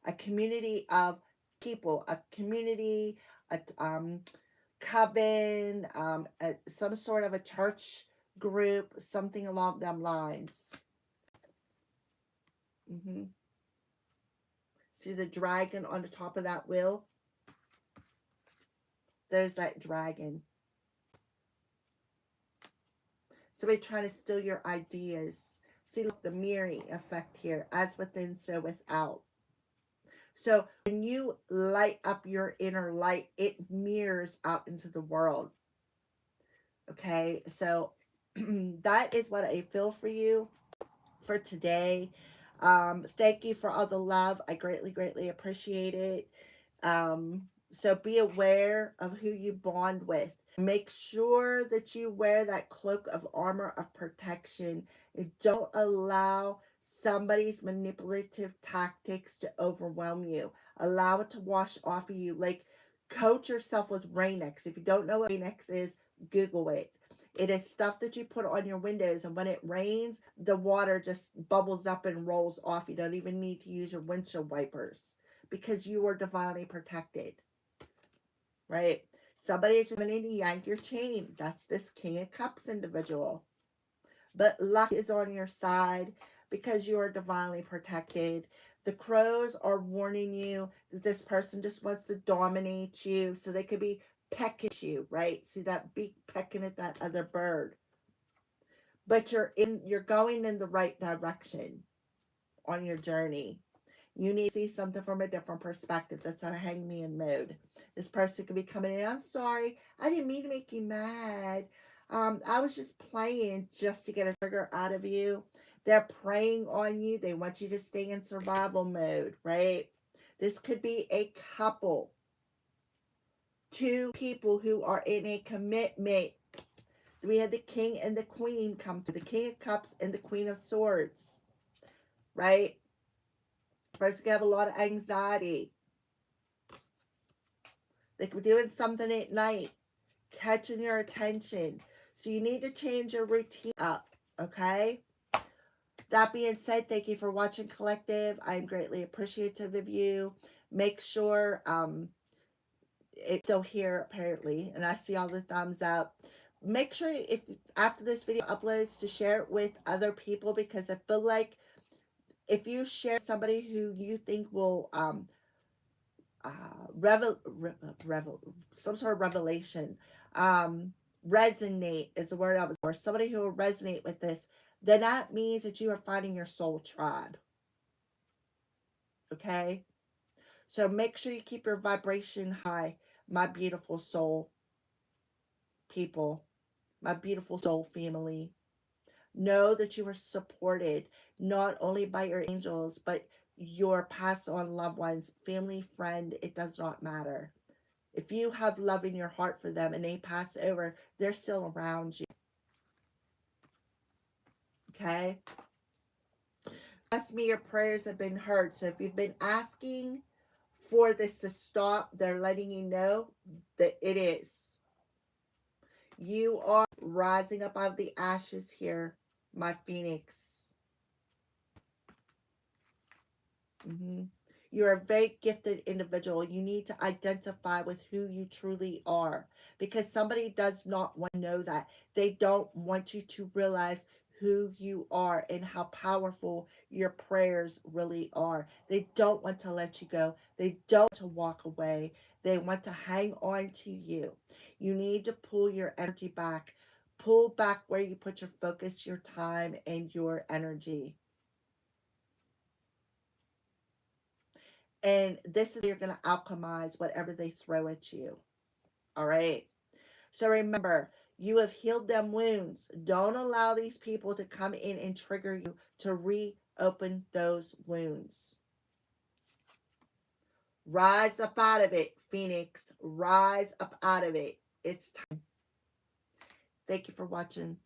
S1: A community of people. A community, a coven, some sort of a church group, something along them lines. See the dragon on the top of that wheel? There's that dragon. Somebody trying to steal your ideas. See, look, the mirroring effect here. As within, so without. So when you light up your inner light, it mirrors out into the world. Okay, so that is what I feel for you for today. Thank you for all the love. I greatly appreciate it. So be aware of who you bond with. Make sure that you wear that cloak of armor of protection. And don't allow somebody's manipulative tactics to overwhelm you. Allow it to wash off of you. Like, coat yourself with Rain-X. If you don't know what Rain-X is, Google it. It is stuff that you put on your windows, and when it rains, the water just bubbles up and rolls off. You don't even need to use your windshield wipers because you are divinely protected, right? Somebody is just coming in to yank your chain. That's this King of Cups individual. But luck is on your side because you are divinely protected. The crows are warning you that this person just wants to dominate you, so they could be pecking at you, right? See that beak pecking at that other bird. But you're going in the right direction on your journey. You need to see something from a different perspective. That's on a hangman mode. This person could be coming in. I'm sorry. I didn't mean to make you mad. I was just playing just to get a trigger out of you. They're preying on you. They want you to stay in survival mode, right? This could be a couple. Two people who are in a commitment. We had the King and the Queen come through. The King of Cups and the Queen of Swords, right? Person could have a lot of anxiety. They could be doing something at night, catching your attention. So you need to change your routine up, okay? That being said, thank you for watching, Collective. I'm greatly appreciative of you. Make sure it's still here, apparently, and I see all the thumbs up. Make sure, if after this video uploads, to share it with other people, because I feel like if you share somebody who you think will some sort of revelation, resonate is the word I was for, somebody who will resonate with this, then that means that you are finding your soul tribe. Okay, so make sure you keep your vibration high, my beautiful soul people, my beautiful soul family. Know that you are supported not only by your angels, but your passed on loved ones, family, friend. It does not matter. If you have love in your heart for them and they pass over, they're still around you. Okay? Trust me, your prayers have been heard. So if you've been asking for this to stop, they're letting you know that it is. You are rising up out of the ashes here, my phoenix. You're a very gifted individual. You need to identify with who you truly are, because somebody does not want to know that. They don't want you to realize who you are and how powerful your prayers really are. They don't want to let you go. They don't want to walk away. They want to hang on to you. You need to pull your energy back. Pull back where you put your focus, your time, and your energy. And this is where you're going to alchemize whatever they throw at you. All right. So remember, you have healed them wounds. Don't allow these people to come in and trigger you to reopen those wounds. Rise up out of it, Phoenix. Rise up out of it. It's time. Thank you for watching.